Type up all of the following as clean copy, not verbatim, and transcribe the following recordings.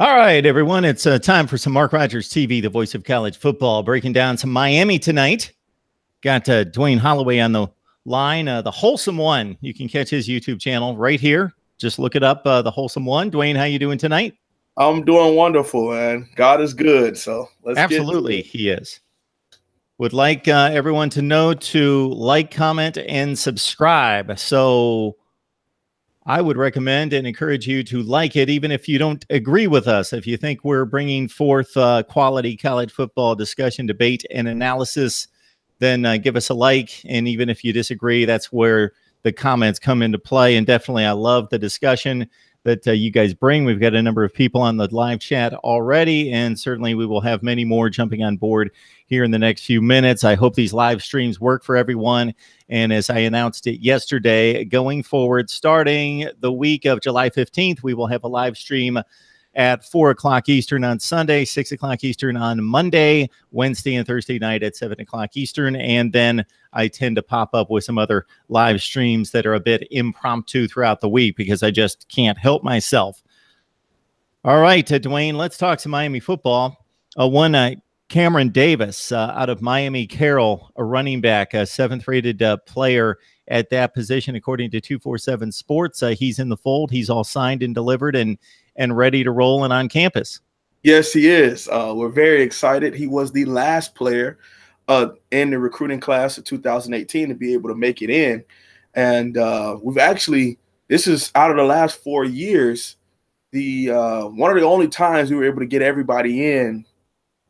All right, everyone. It's time for some Mark Rogers TV, the voice of college football, breaking down some Miami tonight. Got Dwayne Holloway on the line, the Wholesome One. You can catch his YouTube channel right here. Just look it up, the Wholesome One. Dwayne, how you doing tonight? I'm doing wonderful, man. God is good, so let's Absolutely, get to it. he is. Would like everyone to know to like, comment, and subscribe. So I would recommend and encourage you to like it, even if you don't agree with us. If you think we're bringing forth quality college football discussion, debate, and analysis, then give us a like. And even if you disagree, that's where the comments come into play. And definitely, I love the discussion that you guys bring. We've got a number of people on the live chat already, and certainly we will have many more jumping on board here in the next few minutes. I hope these live streams work for everyone. And as I announced it yesterday, going forward, starting the week of July 15th, we will have a live stream at 4 o'clock Eastern on Sunday, 6 o'clock Eastern on Monday, Wednesday and Thursday night at 7 o'clock Eastern. And then I tend to pop up with some other live streams that are a bit impromptu throughout the week because I just can't help myself. All right, Dwayne, let's talk some Miami football. Cameron Davis out of Miami Carroll, a running back, a seventh-rated player at that position, according to 247 Sports. He's in the fold. He's all signed and delivered and ready to roll and on campus. Yes, he is. We're very excited. He was the last player in the recruiting class of 2018 to be able to make it in. And this is out of the last 4 years, one of the only times we were able to get everybody in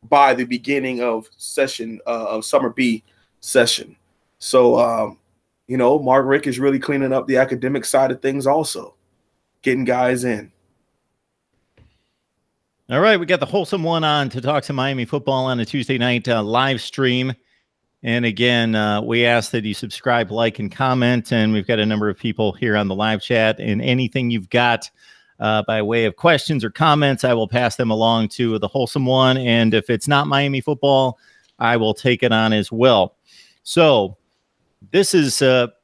by the beginning of Summer B session. So, Mark Rick is really cleaning up the academic side of things also, getting guys in. All right, we got the Wholesome One on to talk some Miami football on a Tuesday night live stream. And again, we ask that you subscribe, like, and comment. And we've got a number of people here on the live chat. And anything you've got by way of questions or comments, I will pass them along to the Wholesome One. And if it's not Miami football, I will take it on as well. So this is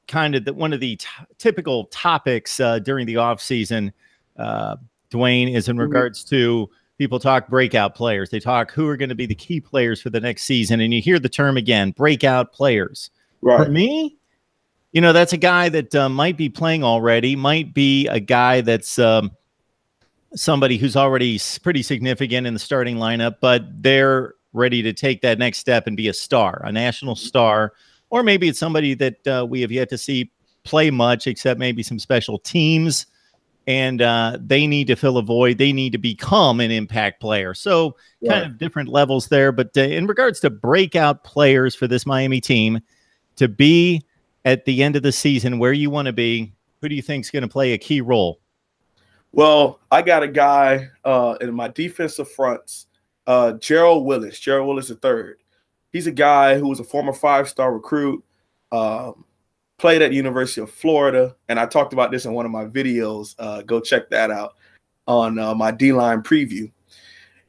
kind of one of the typical topics during the offseason, Dwayne, is in regards to people talk breakout players. They talk who are going to be the key players for the next season. And you hear the term again, breakout players. Right. For me, that's a guy that might be playing already, might be a guy that's somebody who's already pretty significant in the starting lineup, but they're ready to take that next step and be a star, a national star. Or maybe it's somebody that we have yet to see play much, except maybe some special teams. And they need to fill a void. They need to become an impact player. So kind of different levels there. But in regards to breakout players for this Miami team to be at the end of the season where you want to be, who do you think is going to play a key role? Well, I got a guy in my defensive fronts, Gerald Willis III. He's a guy who was a former 5-star recruit, played at the University of Florida, and I talked about this in one of my videos. Go check that out on my D-line preview.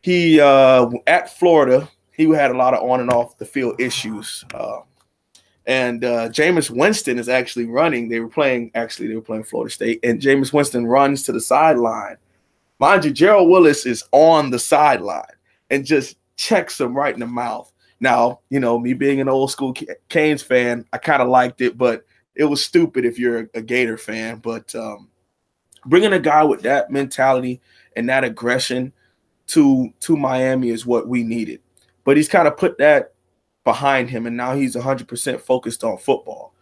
He at Florida, he had a lot of on and off the field issues. And Jameis Winston is actually running. They were playing Florida State, and Jameis Winston runs to the sideline. Mind you, Gerald Willis is on the sideline and just checks him right in the mouth. Now, me being an old school Canes fan, I kind of liked it, but it was stupid if you're a Gator fan. But bringing a guy with that mentality and that aggression to Miami is what we needed. But he's kind of put that behind him, and now he's 100% focused on football.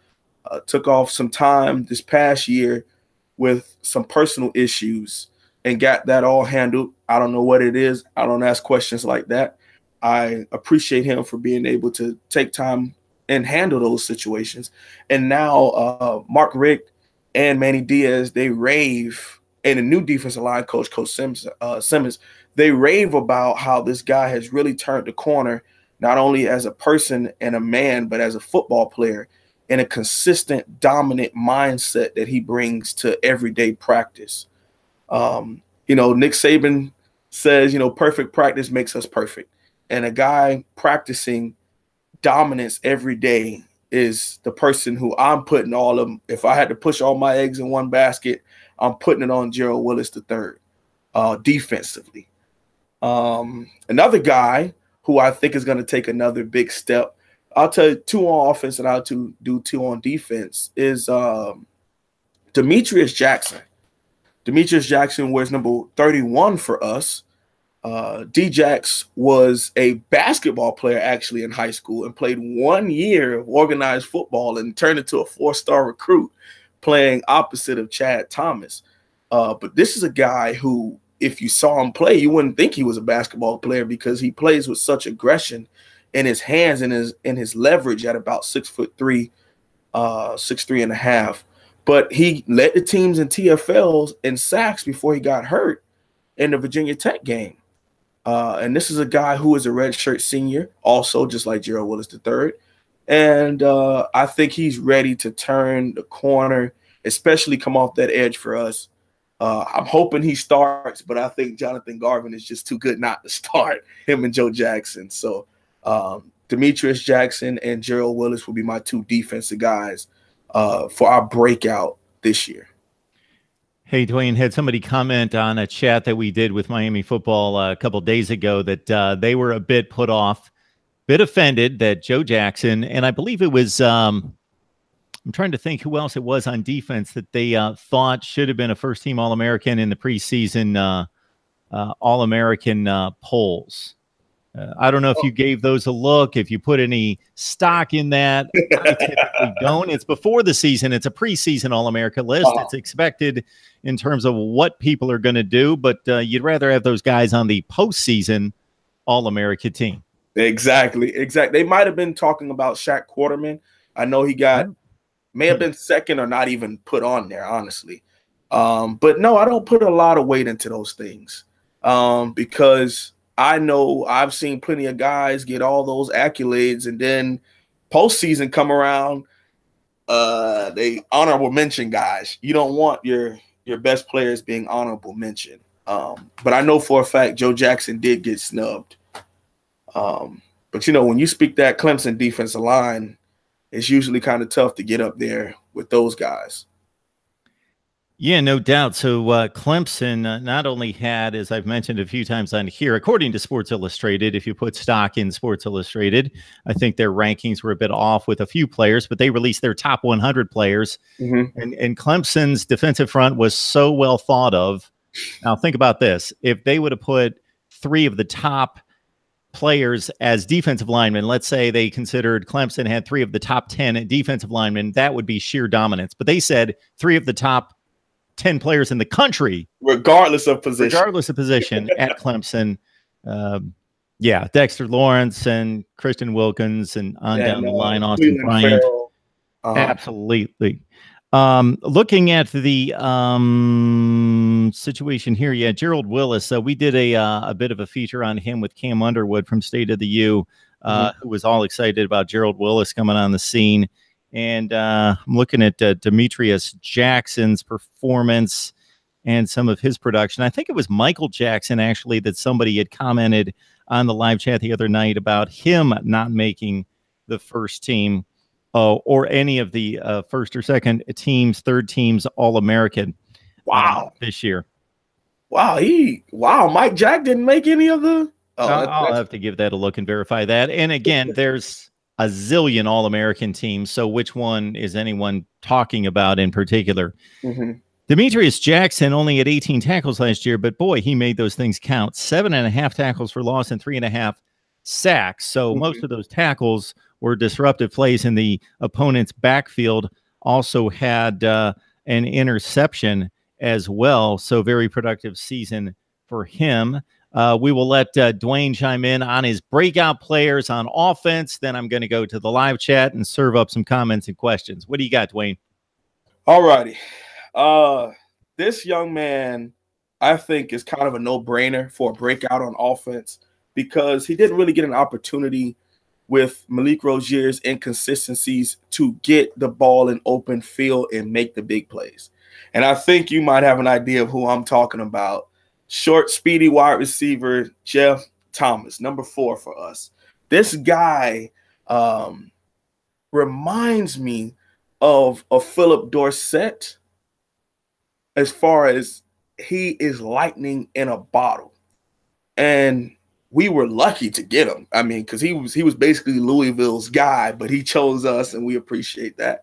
Took off some time this past year with some personal issues and got that all handled. I don't know what it is. I don't ask questions like that. I appreciate him for being able to take time and handle those situations. And now Mark Rick and Manny Diaz, they rave, and the new defensive line coach, Coach Simmons, they rave about how this guy has really turned the corner, not only as a person and a man, but as a football player, and a consistent, dominant mindset that he brings to everyday practice. Nick Saban says, perfect practice makes us perfect. And a guy practicing dominance every day is the person who I'm putting all of them. If I had to push all my eggs in one basket, I'm putting it on Gerald Willis III defensively. Another guy who I think is going to take another big step, I'll tell you two on offense and I'll do two on defense, is Demetrius Jackson. Demetrius Jackson wears number 31 for us. Djax was a basketball player actually in high school and played 1 year of organized football and turned into a 4-star recruit playing opposite of Chad Thomas. But this is a guy who, if you saw him play, you wouldn't think he was a basketball player because he plays with such aggression in his hands and his leverage at about 6'3", 6'3.5". But he led the teams in TFLs and sacks before he got hurt in the Virginia Tech game. And this is a guy who is a redshirt senior, also just like Gerald Willis III. And I think he's ready to turn the corner, especially come off that edge for us. I'm hoping he starts, but I think Jonathan Garvin is just too good not to start, him and Joe Jackson. So Demetrius Jackson and Gerald Willis will be my two defensive guys for our breakout this year. Hey, Dwayne, had somebody comment on a chat that we did with Miami football a couple days ago that they were a bit put off, bit offended that Joe Jackson, and I believe it was, I'm trying to think who else it was on defense that they thought should have been a first-team All-American in the preseason All-American polls. I don't know if you gave those a look, if you put any stock in that. I typically don't. It's before the season. It's a preseason All-America list. It's expected in terms of what people are going to do, but you'd rather have those guys on the postseason All-America team. Exactly. They might have been talking about Shaq Quarterman. I know he may have been second or not even put on there, honestly. But no, I don't put a lot of weight into those things because I know I've seen plenty of guys get all those accolades and then postseason come around, they honorable mention guys. You don't want your best players being honorable mention. But I know for a fact Joe Jackson did get snubbed. But, you know, when you speak that Clemson defensive line, it's usually kind of tough to get up there with those guys. Yeah, no doubt. So Clemson not only had, as I've mentioned a few times on here, according to Sports Illustrated, if you put stock in Sports Illustrated, I think their rankings were a bit off with a few players, but they released their top 100 players. Mm-hmm. And Clemson's defensive front was so well thought of. Now, think about this. If they would have put 3 of the top players as defensive linemen, let's say they considered Clemson had 3 of the top 10 defensive linemen, that would be sheer dominance. But they said 3 of the top 10 players in the country, regardless of position at Clemson. Yeah, Dexter Lawrence and Christian Wilkins and on down the line, Austin Bryant. Absolutely. Looking at the situation here, yeah, Gerald Willis. We did a bit of a feature on him with Cam Underwood from State of the U, who was all excited about Gerald Willis coming on the scene. And I'm looking at Demetrius Jackson's performance and some of his production. I think it was Michael Jackson, actually, that somebody had commented on the live chat the other night about him not making the first team or any of the first or second teams, third teams All-American. Wow. This year. Wow. Mike Jack didn't make any of the. I'll have to give that a look and verify that. And again, there's a zillion All-American teams. So which one is anyone talking about in particular? Mm-hmm. Demetrius Jackson only had 18 tackles last year, but boy, he made those things count. 7.5 tackles for loss and 3.5 sacks. So most of those tackles were disruptive plays in the opponent's backfield. Also had an interception as well. So very productive season for him. We will let Dwayne chime in on his breakout players on offense. Then I'm going to go to the live chat and serve up some comments and questions. What do you got, Dwayne? All righty. This young man, I think, is kind of a no-brainer for a breakout on offense because he didn't really get an opportunity with MarkRogers's inconsistencies to get the ball in open field and make the big plays. And I think you might have an idea of who I'm talking about. Short, speedy wide receiver, Jeff Thomas, number 4 for us. This guy reminds me of a Philip Dorsett as far as he is lightning in a bottle. And we were lucky to get him. I mean, because he was basically Louisville's guy, but he chose us, and we appreciate that.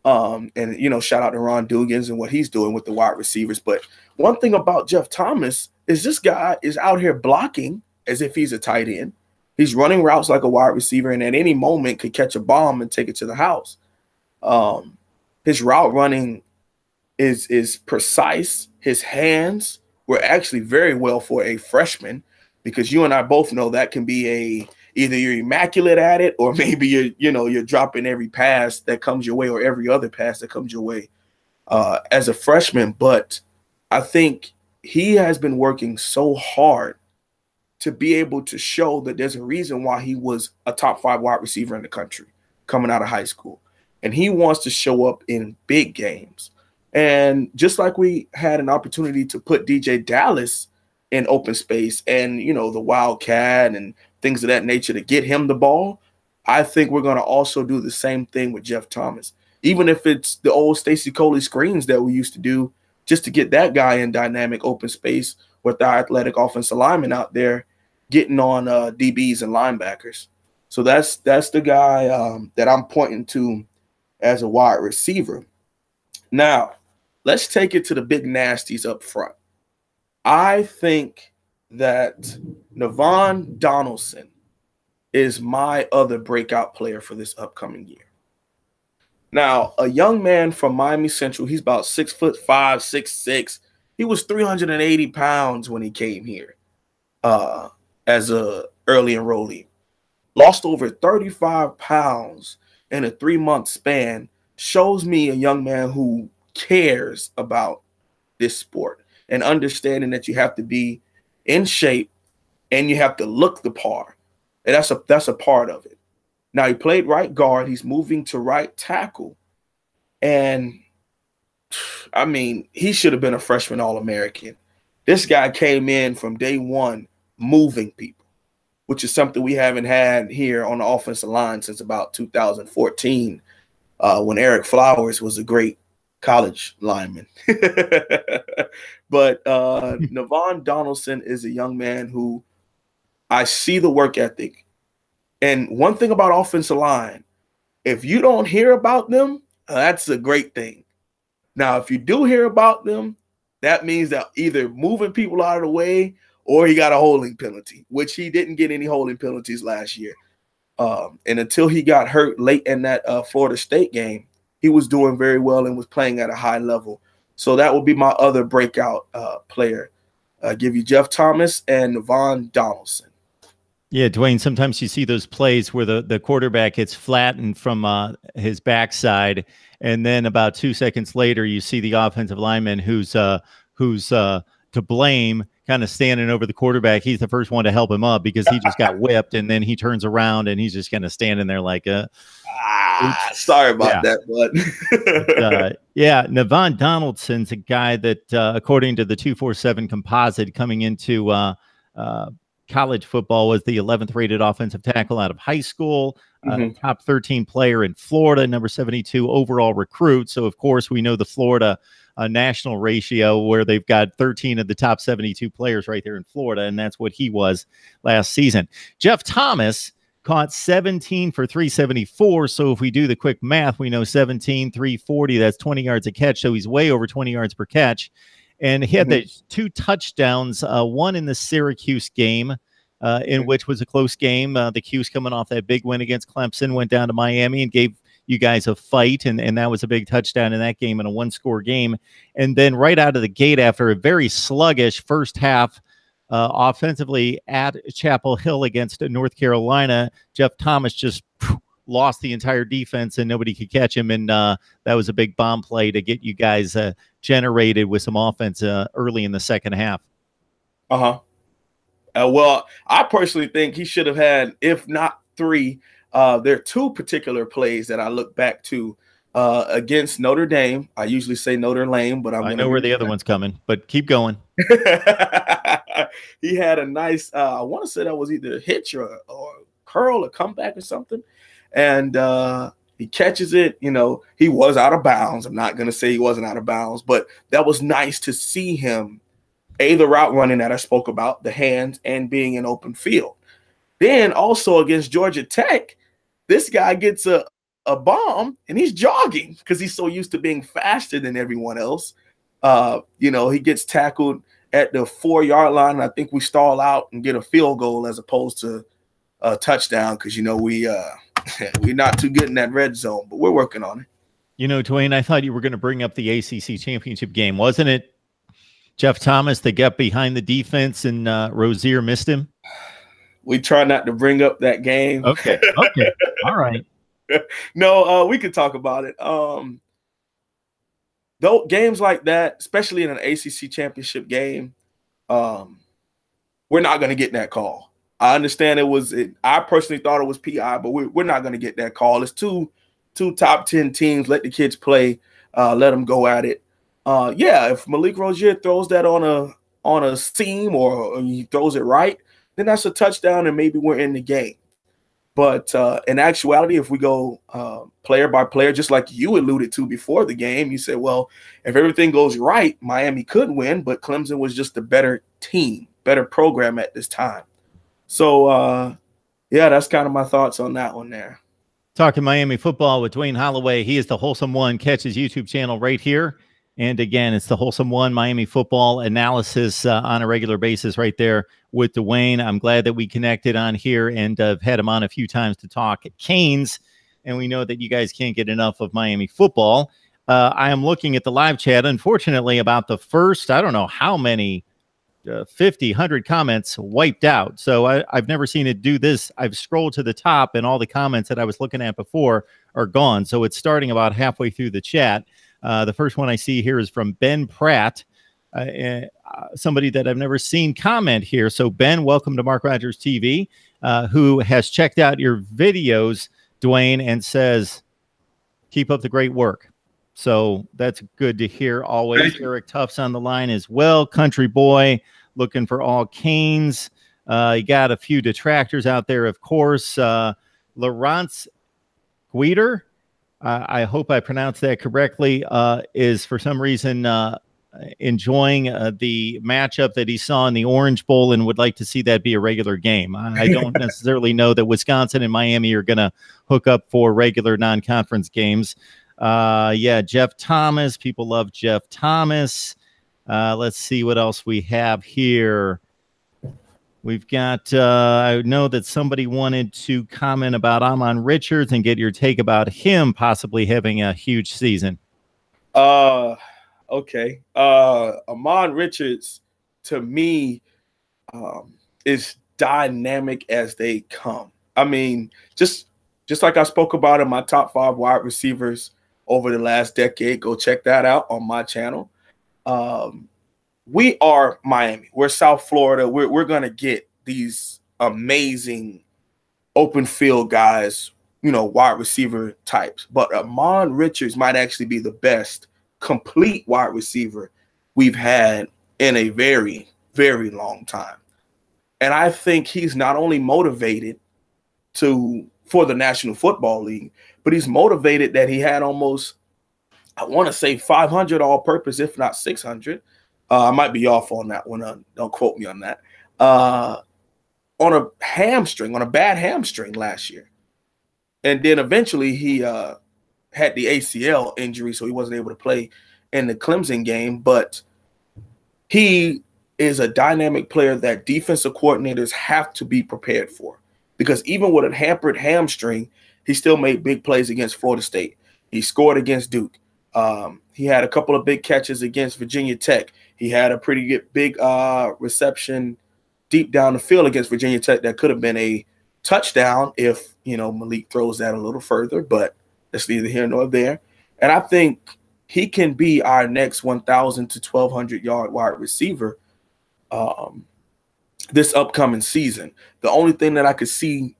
And shout out to Ron Dugans and what he's doing with the wide receivers. But one thing about Jeff Thomas is this guy is out here blocking as if he's a tight end. He's running routes like a wide receiver, and at any moment could catch a bomb and take it to the house. His route running is precise. His hands were actually very well for a freshman, because you and I both know that can be either you're immaculate at it, or maybe you're dropping every pass that comes your way, or every other pass that comes your way as a freshman. But I think he has been working so hard to be able to show that there's a reason why he was a top 5 wide receiver in the country coming out of high school. And he wants to show up in big games. And just like we had an opportunity to put DJ Dallas in open space and, the Wildcat and things of that nature to get him the ball, I think we're going to also do the same thing with Jeff Thomas. Even if it's the old Stacey Coley screens that we used to do, just to get that guy in dynamic open space with the athletic offensive lineman out there getting on DBs and linebackers. So that's the guy that I'm pointing to as a wide receiver. Now, let's take it to the big nasties up front. I think that Navon Donaldson is my other breakout player for this upcoming year. Now, a young man from Miami Central, he's about 6'5", 6'6". He was 380 pounds when he came here as a early enrollee. Lost over 35 pounds in a 3-month span. Shows me a young man who cares about this sport and understanding that you have to be in shape and you have to look the part. And that's a part of it. Now, he played right guard. He's moving to right tackle. And, I mean, he should have been a freshman All-American. This guy came in from day one moving people, which is something we haven't had here on the offensive line since about 2014 when Eric Flowers was a great college lineman. But Navon Donaldson is a young man who I see the work ethic. And one thing about offensive line, if you don't hear about them, that's a great thing. Now, if you do hear about them, that means that either moving people out of the way or he got a holding penalty, which he didn't get any holding penalties last year. And until he got hurt late in that Florida State game, he was doing very well and was playing at a high level. So that would be my other breakout player. Give you Jeff Thomas and Navon Donaldson. Yeah, Dwayne, sometimes you see those plays where the quarterback gets flattened from his backside, and then about 2 seconds later, you see the offensive lineman who's to blame, kind of standing over the quarterback. He's the first one to help him up because he just got whipped, and then he turns around and he's just kind of standing there like sorry about that, bud. Yeah, Navon Donaldson's a guy that, according to the 247 composite coming into college football, was the 11th rated offensive tackle out of high school, top 13 player in Florida, number 72 overall recruit. So, of course, we know the Florida national ratio where they've got 13 of the top 72 players right there in Florida, and that's what he was last season. Jeff Thomas caught 17 for 374. So if we do the quick math, we know 17, 340, that's 20 yards a catch. So he's way over 20 yards per catch. And he had the 2 touchdowns, one in the Syracuse game, in which was a close game. The Cuse coming off that big win against Clemson, went down to Miami and gave you guys a fight, and that was a big touchdown in that game, in a 1-score game. And then right out of the gate, after a very sluggish first half offensively at Chapel Hill against North Carolina, Jeff Thomas just lost the entire defense and nobody could catch him. And that was a big bomb play to get you guys generated with some offense early in the second half. Well, I personally think he should have had, if not 3. There are 2 particular plays that I look back to against Notre Dame. I usually say Notre Dame, but I know where the other one's coming, but keep going. He had a nice, I want to say that was either a hitch or curl or comeback or something. And he catches it. He was out of bounds. I'm not going to say he wasn't out of bounds, but that was nice to see him the route running that I spoke about, the hands, and being in open field. Then also against Georgia Tech, this guy gets a bomb and he's jogging because he's so used to being faster than everyone else. He gets tackled at the 4-yard line. And I think we stall out and get a field goal as opposed to a touchdown because, we're not too good in that red zone, but we're working on it. Dwayne, I thought you were going to bring up the ACC championship game. Wasn't it Jeff Thomas that got behind the defense and Rozier missed him? We try not to bring up that game. Okay. All right. No, we could talk about it. Though games like that, especially in an ACC championship game, we're not going to get that call. I understand I personally thought it was PI, but we're not going to get that call. It's two top 10 teams. Let the kids play. Let them go at it. If Malik Rozier throws that on a seam or he throws it right, then that's a touchdown and maybe we're in the game. But in actuality, if we go player by player, just like you alluded to before the game, you said, well, if everything goes right, Miami could win, but Clemson was just a better team, better program at this time. So, that's kind of my thoughts on that one there. Talking Miami football with Dwayne Holloway. He is the Wholesome One. Catch his YouTube channel right here. And again, it's the Wholesome One Miami football analysis on a regular basis right there with Dwayne. I'm glad that we connected on here and I've had him on a few times to talk Canes. And we know that you guys can't get enough of Miami football. I am looking at the live chat. Unfortunately, about the first, I don't know how many, 50, 100 comments wiped out. So I've never seen it do this. I've scrolled to the top and all the comments that I was looking at before are gone. So it's starting about halfway through the chat. The first one I see here is from Ben Pratt, somebody that I've never seen comment here. So Ben, welcome to Mark Rogers TV, who has checked out your videos, Dwayne, and says, keep up the great work. So that's good to hear always. Eric Tuff's on the line as well. Country boy looking for all Canes. You got a few detractors out there, of course. Laurence Guider, I hope I pronounced that correctly, is for some reason enjoying the matchup that he saw in the Orange Bowl and would like to see that be a regular game. I don't necessarily know that Wisconsin and Miami are going to hook up for regular non-conference games. Jeff Thomas. People love Jeff Thomas. Let's see what else we have here. We've got, I know that somebody wanted to comment about Amon Richards and get your take about him possibly having a huge season. Okay. Amon Richards, to me, is dynamic as they come. I mean, just like I spoke about in my top 5 wide receivers over the last decade, go check that out on my channel. We are Miami. We're South Florida. We're going to get these amazing open field guys, wide receiver types. But Amon Richards might actually be the best complete wide receiver we've had in a very, very long time. And I think he's not only motivated for the National Football League, but he's motivated that he had almost, I want to say 500 all-purpose, if not 600. I might be off on that one. Don't quote me on that. On a bad hamstring last year. And then eventually he had the ACL injury, so he wasn't able to play in the Clemson game. But he is a dynamic player that defensive coordinators have to be prepared for. Because even with a hampered hamstring, he still made big plays against Florida State. He scored against Duke. He had a couple of big catches against Virginia Tech. He had a pretty big reception deep down the field against Virginia Tech that could have been a touchdown if, Malik throws that a little further, but that's neither here nor there. And I think he can be our next 1,000 to 1,200 yard wide receiver this upcoming season. The only thing that I could see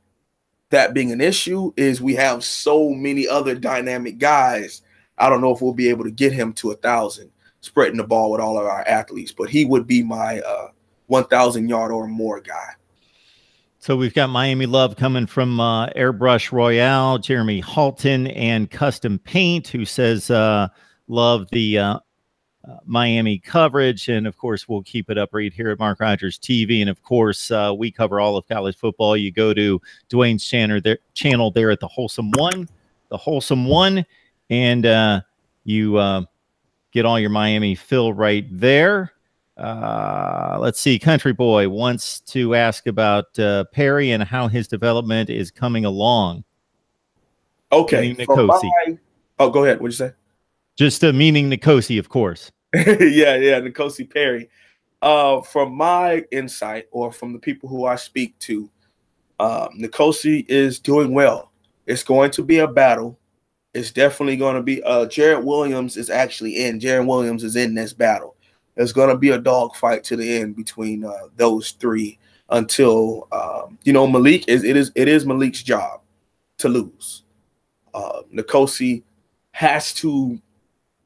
that being an issue is we have so many other dynamic guys. I don't know if we'll be able to get him to 1,000 spreading the ball with all of our athletes, but he would be my 1,000 yard or more guy. So we've got Miami Love coming from Airbrush Royale, Jeremy Halton, and Custom Paint, who says love the Miami coverage. And of course, we'll keep it up right here at Mark Rogers TV. And of course, we cover all of college football. You go to Dwayne's channel there at the Wholesome One, and you get all your Miami fill right there. Let's see. Country Boy wants to ask about Perry and how his development is coming along. Okay. Go ahead. What'd you say? Just meaning Nikosi, of course. yeah, Nikosi Perry. From my insight, or from the people who I speak to, Nikosi is doing well. It's going to be a battle. It's definitely going to be. Jared Williams is actually in. Jared Williams is in this battle. There's going to be a dogfight to the end between those three until Malik is. It is Malik's job to lose. Nikosi has to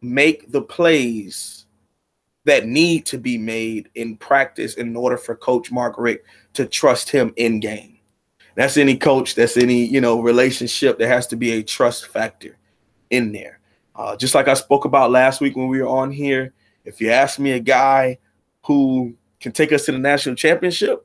make the plays that need to be made in practice in order for Coach Mark Richt to trust him in game. That's any coach, that's any, relationship. There has to be a trust factor in there. Just like I spoke about last week when we were on here, if you ask me a guy who can take us to the national championship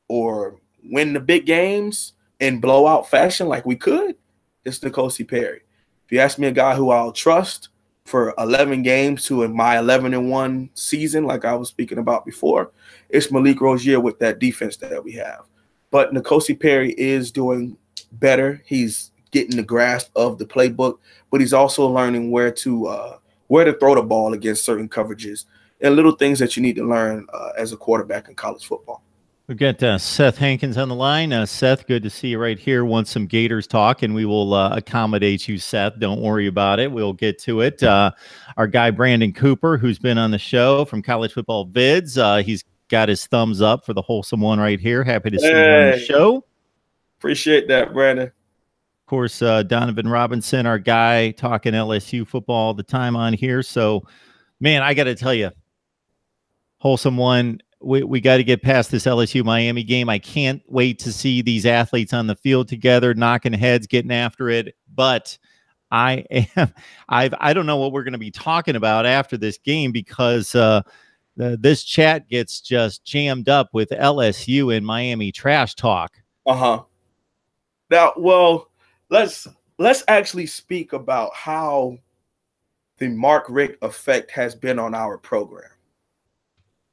or win the big games in blowout fashion like we could, it's Nikosi Perry. If you ask me a guy who I'll trust for 11 games to my 11-1 season, like I was speaking about before, it's Malik Rozier with that defense that we have. But Nikosi Perry is doing better. He's getting the grasp of the playbook, but he's also learning where to throw the ball against certain coverages and little things that you need to learn as a quarterback in college football. We've got Seth Hankins on the line. Seth, good to see you right here. Want some Gators talk, and we will accommodate you, Seth. Don't worry about it. We'll get to it. Our guy, Brandon Cooper, who's been on the show from College Football Vids, he's got his thumbs up for the Wholesome One right here. Happy to see you on the show. Appreciate that, Brandon. Of course, Donovan Robinson, our guy, talking LSU football all the time on here. So, man, I got to tell you, Wholesome One, we got to get past this LSU Miami game. I can't wait to see these athletes on the field together, knocking heads, getting after it. But I don't know what we're going to be talking about after this game, because this chat gets just jammed up with LSU and Miami trash talk. Now, well, let's actually speak about how the Mark Richt effect has been on our program.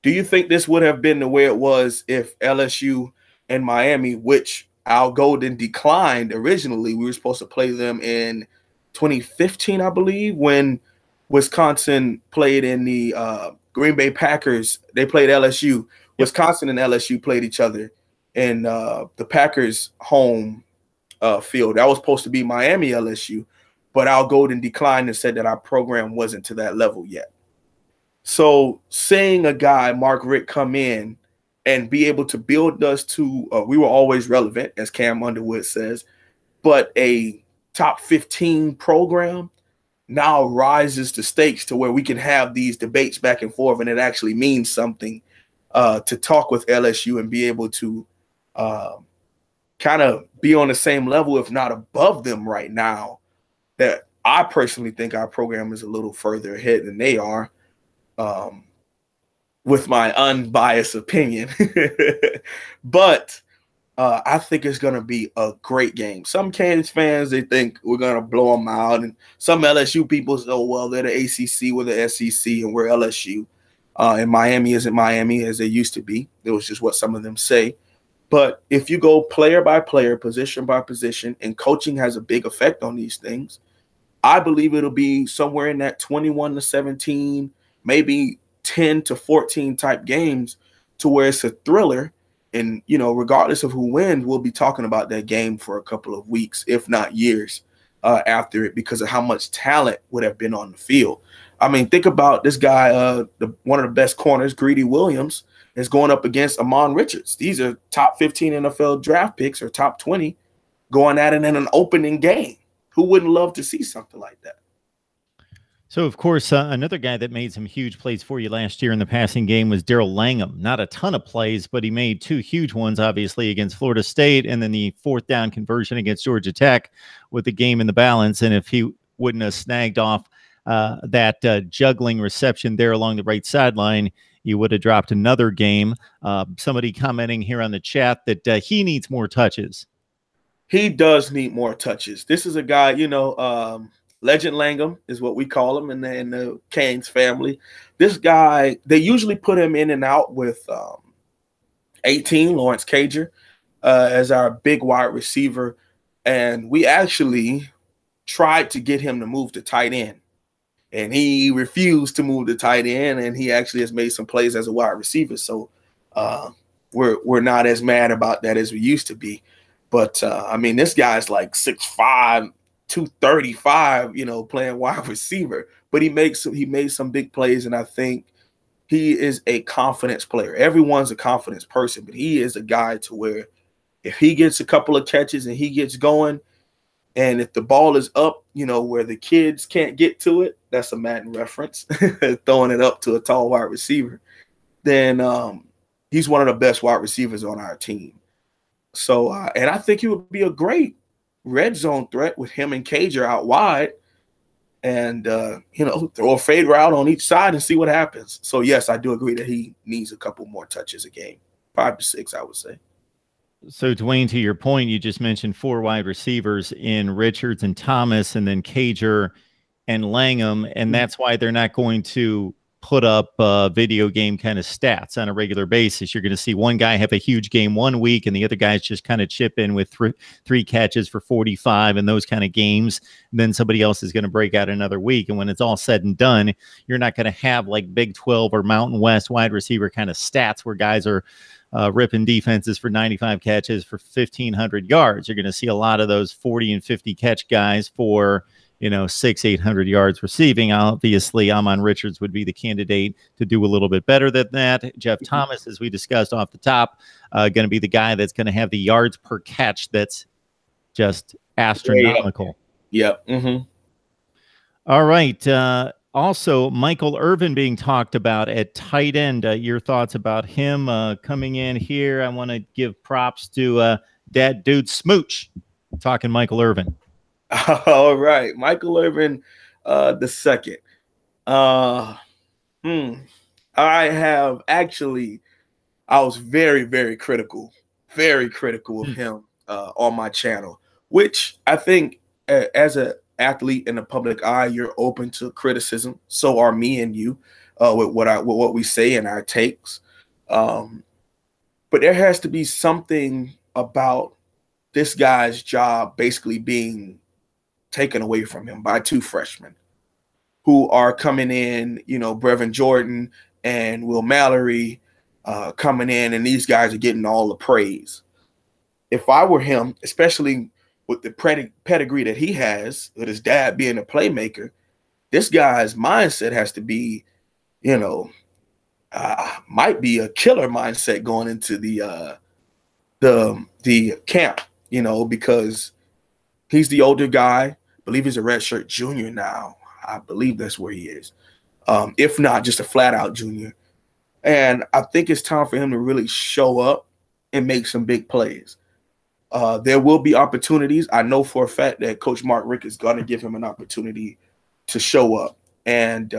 Do you think this would have been the way it was if LSU and Miami, which Al Golden declined originally, we were supposed to play them in 2015, I believe, when Wisconsin played in the Green Bay Packers. They played LSU. Wisconsin and LSU played each other in the Packers' home field. That was supposed to be Miami LSU, but Al Golden declined and said that our program wasn't to that level yet. So seeing a guy, Mark Richt, come in and be able to build us to we were always relevant, as Cam Underwood says, but a top 15 program now rises the stakes to where we can have these debates back and forth, and it actually means something to talk with LSU and be able to kind of be on the same level, if not above them right now. That I personally think our program is a little further ahead than they are. With my unbiased opinion. But I think it's going to be a great game. Some Kansas fans, they think we're going to blow them out. And some LSU people say, oh, well, they're the ACC, we're the SEC, and we're LSU. And Miami isn't Miami as they used to be. It was just what some of them say. But if you go player by player, position by position, and coaching has a big effect on these things, I believe it'll be somewhere in that 21-17, maybe 10-14 type games, to where it's a thriller. And, regardless of who wins, we'll be talking about that game for a couple of weeks, if not years after it, because of how much talent would have been on the field. I mean, think about this guy, one of the best corners, Greedy Williams, is going up against Amon Richards. These are top 15 NFL draft picks, or top 20, going at it in an opening game. Who wouldn't love to see something like that? So, of course, another guy that made some huge plays for you last year in the passing game was Daryl Langham. Not a ton of plays, but he made two huge ones, obviously, against Florida State, and then the fourth down conversion against Georgia Tech with the game in the balance. And if he wouldn't have snagged off that juggling reception there along the right sideline, you would have dropped another game. Somebody commenting here on the chat that he needs more touches. He does need more touches. This is a guy, Legend Langham is what we call him in the Canes family. This guy, they usually put him in and out with 18, Lawrence Cager, as our big wide receiver. And we actually tried to get him to move to tight end. And he refused to move to tight end, and he actually has made some plays as a wide receiver. So we're not as mad about that as we used to be. But, I mean, this guy's like 6'5", 235, playing wide receiver. But he made some big plays, and I think he is a confidence player. Everyone's a confidence person, but he is a guy to where if he gets a couple of catches and he gets going, and if the ball is up, where the kids can't get to it, that's a Madden reference, throwing it up to a tall wide receiver, then he's one of the best wide receivers on our team. So, and I think he would be a great red zone threat with him and Cager out wide and, throw a fade route on each side and see what happens. So, yes, I do agree that he needs a couple more touches a game, 5 to 6, I would say. So, Dwayne, to your point, you just mentioned 4 wide receivers in Richards and Thomas and then Cager and Langham, and that's why they're not going to put up video game kind of stats on a regular basis. You're going to see one guy have a huge game one week and the other guys just kind of chip in with three catches for 45 and those kind of games. And then somebody else is going to break out another week. And when it's all said and done, you're not going to have like Big 12 or Mountain West wide receiver kind of stats where guys are ripping defenses for 95 catches for 1,500 yards. You're going to see a lot of those 40 and 50 catch guys for 600-800 yards receiving. Obviously, Amon Richards would be the candidate to do a little bit better than that. Jeff Thomas, as we discussed off the top, going to be the guy that's going to have the yards per catch that's just astronomical. Yep. Mm-hmm. All right. Also, Michael Irvin being talked about at tight end. Your thoughts about him coming in here? I want to give props to Dad Dude Smooch, talking Michael Irvin. All right, Michael Irvin the second. I was very, very critical of him on my channel, which I think as an athlete in the public eye, you're open to criticism. So are me and you with what we say and our takes. But there has to be something about this guy's job basically being taken away from him by 2 freshmen who are coming in, Brevin Jordan and Will Mallory coming in, and these guys are getting all the praise. If I were him, especially with the pedigree that he has, with his dad being a playmaker, this guy's mindset has to be, might be a killer mindset going into the camp, because he's the older guy. I believe he's a redshirt junior now. I believe that's where he is. If not, just a flat-out junior. And I think it's time for him to really show up and make some big plays. There will be opportunities. I know for a fact that Coach Mark Richt is going to give him an opportunity to show up. And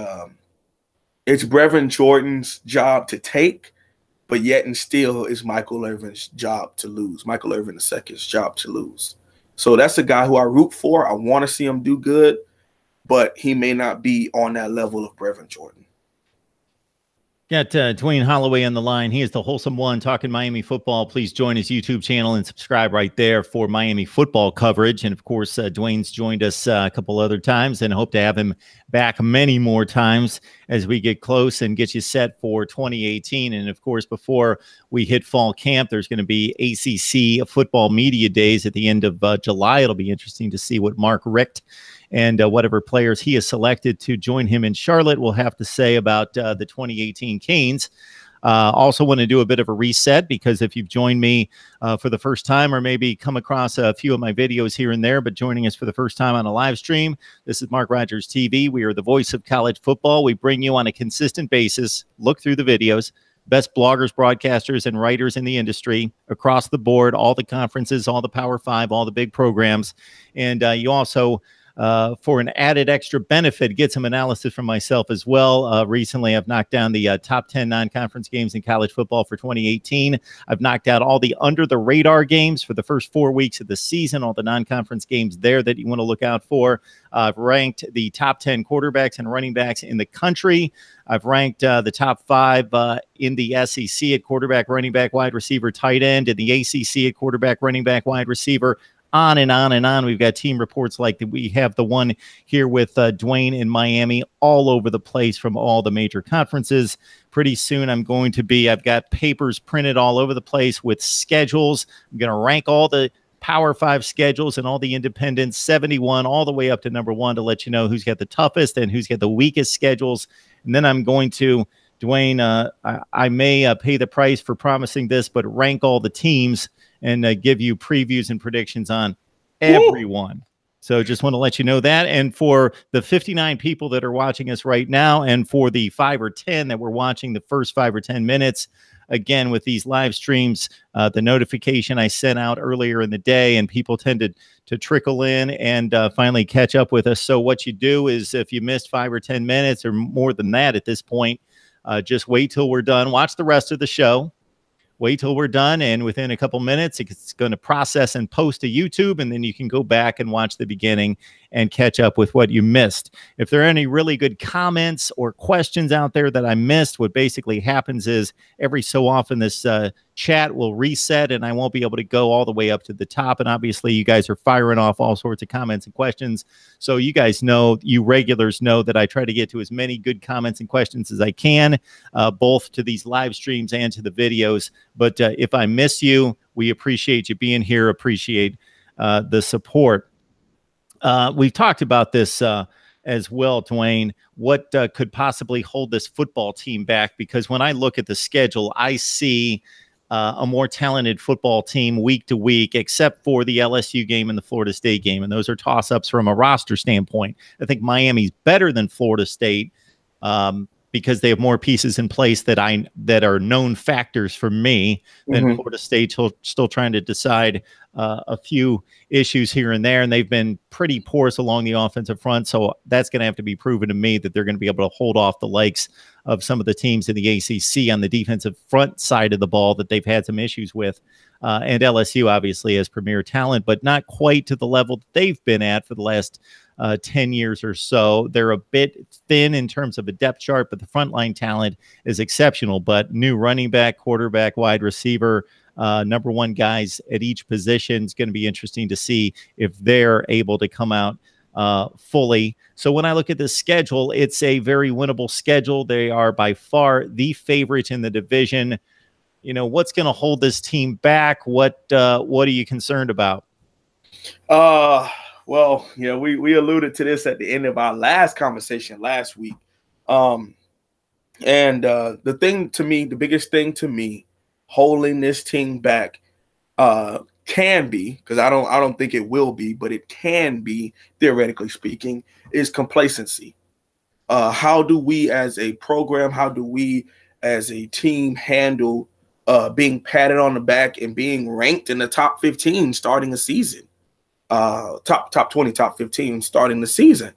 it's Brevin Jordan's job to take, but yet and still it's Michael Irvin's job to lose. Michael Irvin II's job to lose. So that's a guy who I root for. I want to see him do good, but he may not be on that level of Brevin Jordan. Got Dwayne Holloway on the line. He is the Wholesome One talking Miami football. Please join his YouTube channel and subscribe right there for Miami football coverage. And, of course, Dwayne's joined us a couple other times and hope to have him back many more times as we get close and get you set for 2018. And, of course, before we hit fall camp, there's going to be ACC football media days at the end of July. It'll be interesting to see what Mark Richt and whatever players he has selected to join him in Charlotte will have to say about the 2018 Canes. Also want to do a bit of a reset, because if you've joined me for the first time, or maybe come across a few of my videos here and there, but joining us for the first time on a live stream, this is Mark Rogers TV. We are the voice of college football. We bring you on a consistent basis, look through the videos, best bloggers, broadcasters, and writers in the industry across the board, all the conferences, all the Power 5, all the big programs. And you also for an added extra benefit, get some analysis from myself as well. Recently, I've knocked down the top 10 non-conference games in college football for 2018. I've knocked out all the under-the-radar games for the first 4 weeks of the season, all the non-conference games there that you want to look out for. I've ranked the top 10 quarterbacks and running backs in the country. I've ranked the top 5 in the SEC at quarterback, running back, wide receiver, tight end, in the ACC at quarterback, running back, wide receiver, on and on and on. We've got team reports like that. We have the one here with Dwayne in Miami, all over the place from all the major conferences. Pretty soon I've got papers printed all over the place with schedules. I'm going to rank all the Power 5 schedules and all the independents, 71 all the way up to number 1, to let you know who's got the toughest and who's got the weakest schedules. And then I'm going to, Dwayne, I may pay the price for promising this, but rank all the teams and give you previews and predictions on everyone. So just want to let you know that. And for the 59 people that are watching us right now, and for the 5 or 10 that were watching the first 5 or 10 minutes, again, with these live streams, the notification I sent out earlier in the day, and people tended to trickle in and finally catch up with us. So what you do is, if you missed 5 or 10 minutes or more than that at this point, just wait till we're done. Watch the rest of the show. Wait till we're done, and within a couple minutes, it's going to process and post to YouTube, and then you can go back and watch the beginning and catch up with what you missed. If there are any really good comments or questions out there that I missed, what basically happens is every so often this chat will reset, and I won't be able to go all the way up to the top. And obviously, you guys are firing off all sorts of comments and questions. So you guys know, you regulars know, that I try to get to as many good comments and questions as I can, both to these live streams and to the videos. But if I miss you, we appreciate you being here, appreciate the support. We've talked about this as well, Dwayne. What could possibly hold this football team back? Because when I look at the schedule, I see a more talented football team week to week, except for the LSU game and the Florida State game. And those are toss-ups from a roster standpoint. I think Miami's better than Florida State because they have more pieces in place that are known factors for me than Florida State. Still trying to decide a few issues here and there, and they've been pretty porous along the offensive front. So that's going to have to be proven to me that they're going to be able to hold off the likes of some of the teams in the ACC on the defensive front side of the ball that they've had some issues with. And LSU obviously has premier talent, but not quite to the level that they've been at for the last 10 years or so. They're a bit thin in terms of a depth chart, but the frontline talent is exceptional. But new running back, quarterback, wide receiver, number 1 guys at each position is going to be interesting to see if they're able to come out fully. So when I look at the schedule, it's a very winnable schedule. They are by far the favorite in the division. You know, what's going to hold this team back? What are you concerned about? Well, yeah, we alluded to this at the end of our last conversation last week. And the thing to me, the biggest thing to me holding this team back can be, because I don't think it will be, but it can be, theoretically speaking, is complacency. How do we as a program, how do we as a team handle being patted on the back and being ranked in the top 15 starting the season? Top 20, top 15 starting the season.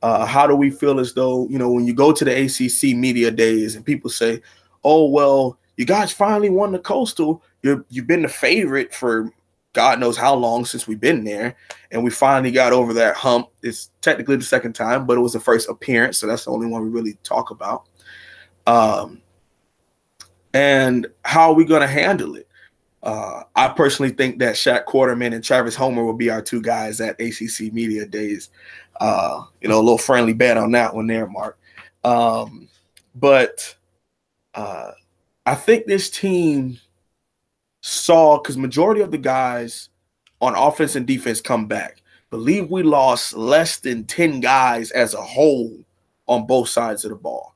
How do we feel as though, you know, when you go to the ACC media days and people say, oh, well, you guys finally won the Coastal. You've been the favorite for God knows how long since we've been there. And we finally got over that hump. It's technically the second time, but it was the first appearance. So that's the only one we really talk about. And how are we going to handle it? I personally think that Shaq Quarterman and Travis Homer will be our 2 guys at ACC Media Days. A little friendly bet on that one there, Mark. But I think this team saw, because majority of the guys on offense and defense come back. Believe we lost less than 10 guys as a whole on both sides of the ball.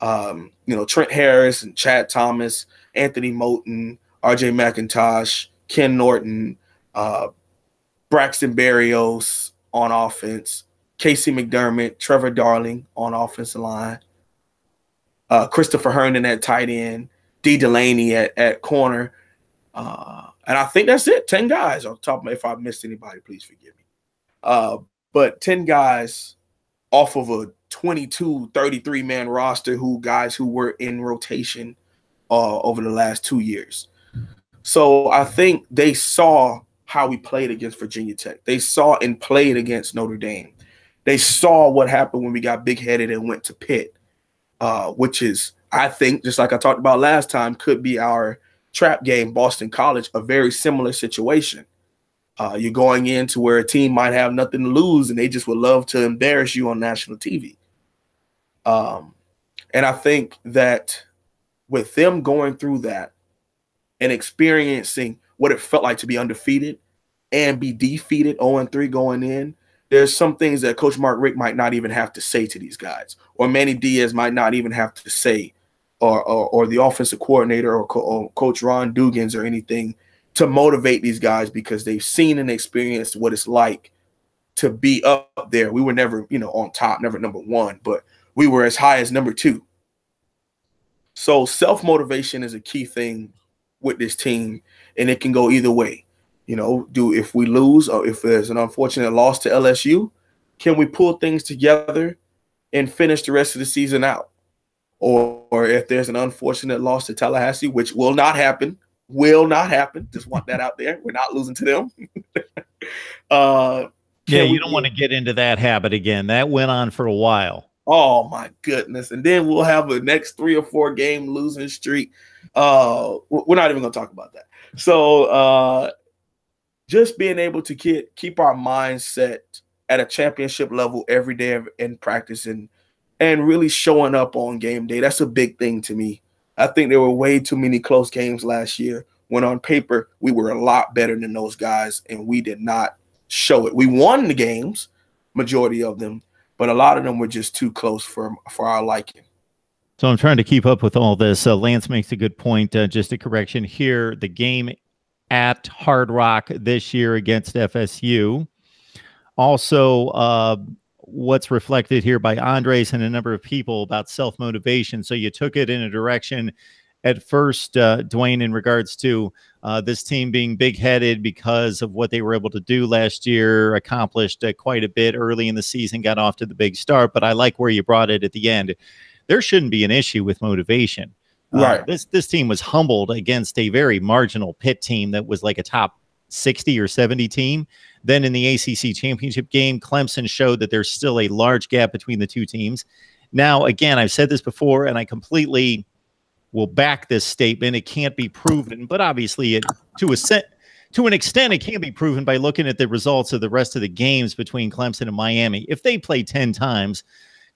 Trent Harris and Chad Thomas, Anthony Moten, RJ McIntosh, Ken Norton, Braxton Berrios on offense, Casey McDermott, Trevor Darling on offensive line, Christopher Herndon at tight end, D. Delaney at corner. And I think that's it. 10 guys on top of me. If I missed anybody, please forgive me. but 10 guys off of a 22, 33-man roster guys who were in rotation over the last 2 years. So I think they saw how we played against Virginia Tech. They saw and played against Notre Dame. They saw what happened when we got big-headed and went to Pitt, which is, I think, just like I talked about last time, could be our trap game, Boston College, a very similar situation. You're going into where a team might have nothing to lose and they just would love to embarrass you on national TV. And I think that with them going through that and experiencing what it felt like to be undefeated and be defeated 0-3 going in, there's some things that Coach Mark Richt might not even have to say to these guys, or Manny Diaz might not even have to say, or the offensive coordinator or Coach Ron Dugans or anything, to motivate these guys, because they've seen and experienced what it's like to be up there. We were never, on top, never number one, but we were as high as number 2. So self-motivation is a key thing with this team, and it can go either way. If we lose or if there's an unfortunate loss to LSU, can we pull things together and finish the rest of the season out? Or if there's an unfortunate loss to Tallahassee, which will not happen, just want that out there. We're not losing to them. You don't want to get into that habit again. That went on for a while. Oh, my goodness. And then we'll have a next 3 or 4 game losing streak. We're not even going to talk about that. So just being able to keep our mindset at a championship level every day in practice and really showing up on game day, that's a big thing to me. I think there were way too many close games last year when on paper we were a lot better than those guys, and we did not show it. We won the games, majority of them, but a lot of them were just too close for our liking. So I'm trying to keep up with all this. Lance makes a good point. Just a correction here. The game at Hard Rock this year against FSU. Also, what's reflected here by Andres and a number of people about self-motivation. So you took it in a direction at first, Dwayne, in regards to this team being big-headed because of what they were able to do last year, accomplished quite a bit early in the season, got off to the big start. But I like where you brought it at the end. There shouldn't be an issue with motivation. Right. This team was humbled against a very marginal Pitt team that was like a top 60 or 70 team. Then in the ACC championship game, Clemson showed that there's still a large gap between the two teams. Now, again, I've said this before, and I completely will back this statement. It can't be proven, but obviously to an extent, it can be proven by looking at the results of the rest of the games between Clemson and Miami. If they play 10 times,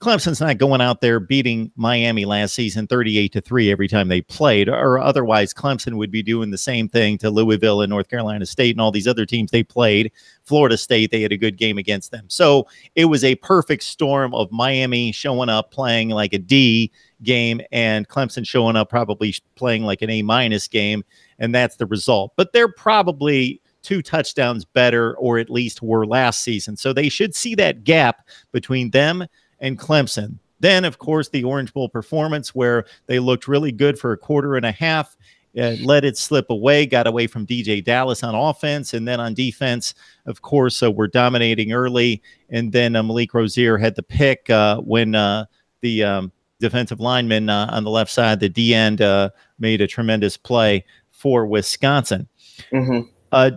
Clemson's not going out there beating Miami last season 38-3 every time they played, or otherwise Clemson would be doing the same thing to Louisville and North Carolina State and all these other teams they played. Florida State, they had a good game against them. So it was a perfect storm of Miami showing up playing like a D game and Clemson showing up probably playing like an A- game, and that's the result. But they're probably 2 touchdowns better, or at least were last season. So they should see that gap between them and Clemson. Then, of course, the Orange Bowl performance where they looked really good for a quarter and a half, let it slip away, got away from DJ Dallas on offense, and then on defense, of course, we're dominating early, and then Malik Rozier had the pick when the defensive lineman on the left side, the D-end, made a tremendous play for Wisconsin. Mm-hmm.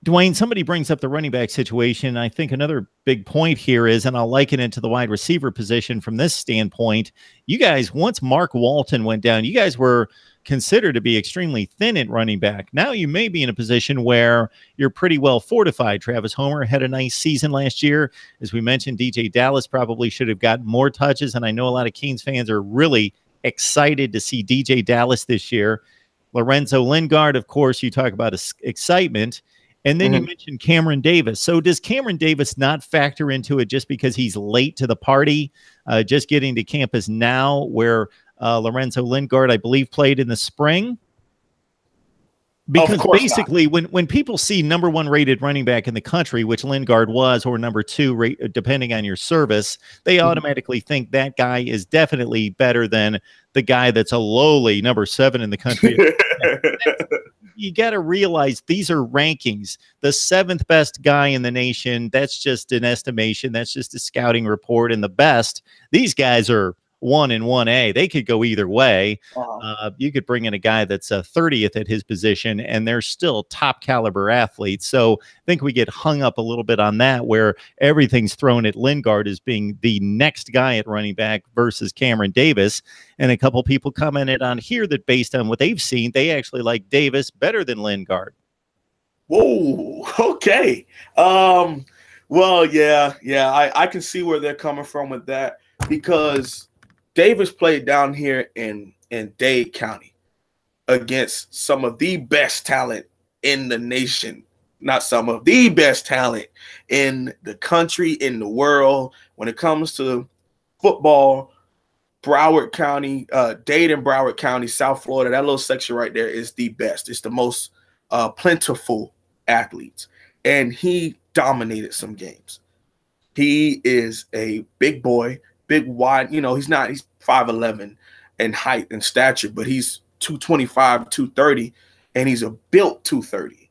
Dwayne, somebody brings up the running back situation. I think another big point here is, and I'll liken it to the wide receiver position from this standpoint, you guys, once Mark Walton went down, you guys were considered to be extremely thin at running back. Now you may be in a position where you're pretty well fortified. Travis Homer had a nice season last year. As we mentioned, DJ Dallas probably should have gotten more touches, and I know a lot of Canes fans are really excited to see DJ Dallas this year. Lorenzo Lingard, of course, you talk about excitement. And then you mentioned Cameron Davis. So does Cameron Davis not factor into it just because he's late to the party, just getting to campus now, where Lorenzo Lingard, I believe, played in the spring? Because basically, when people see number one rated running back in the country, which Lingard was, or number two, depending on your service, they automatically think that guy is definitely better than the guy that's a lowly number 7 in the country. You got to realize these are rankings. The 7th best guy in the nation, that's just an estimation. That's just a scouting report. And the best, these guys are 1 and 1A. They could go either way. You could bring in a guy that's 30th at his position, and they're still top caliber athletes. So I think we get hung up a little bit on that, where everything's thrown at Lingard as being the next guy at running back versus Cameron Davis. And a couple people commented on here that based on what they've seen, they actually like Davis better than Lingard. Whoa, okay. Well, yeah, I can see where they're coming from with that, because Davis played down here in Dade County against some of the best talent in the nation. Not some of the best talent in the country, in the world. When it comes to football, Broward County, Dade and Broward County, South Florida, that little section right there is the best. It's the most plentiful athletes. And he dominated some games. He is a big boy. Big, wide, he's 5'11" in height and stature, but he's 225, 230, and he's a built 230.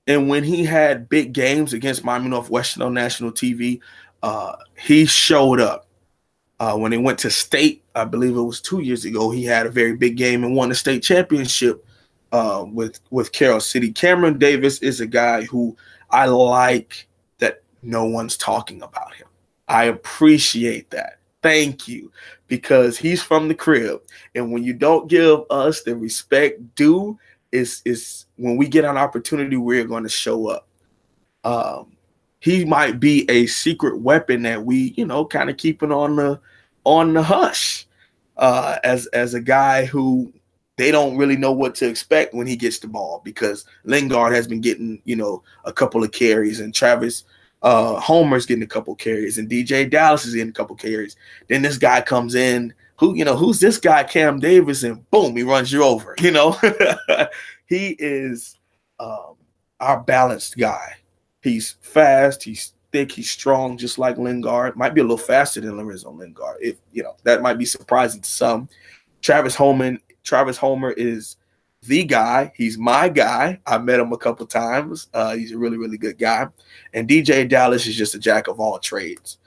And when he had big games against Miami Northwestern on national TV, he showed up. When he went to state, I believe it was 2 years ago, he had a very big game and won the state championship with Carroll City. Cameron Davis is a guy who I like that no one's talking about him. I appreciate that. Thank you. Because he's from the crib. And when you don't give us the respect due, is when we get an opportunity, we're going to show up. He might be a secret weapon that we, kind of keeping on the hush as a guy who they don't really know what to expect when he gets the ball, because Lingard has been getting, a couple of carries, and Travis Homer's getting a couple carries, and DJ Dallas is getting a couple carries. Then this guy comes in, who's this guy, Cam Davis, and boom, he runs you over. He is our balanced guy. He's fast, he's thick, he's strong, just like Lingard. Might be a little faster than Lorenzo Lingard. If that might be surprising to some. Travis Homer is the guy. He's my guy. I met him a couple times. He's a really, really good guy. And DJ Dallas is just a jack of all trades.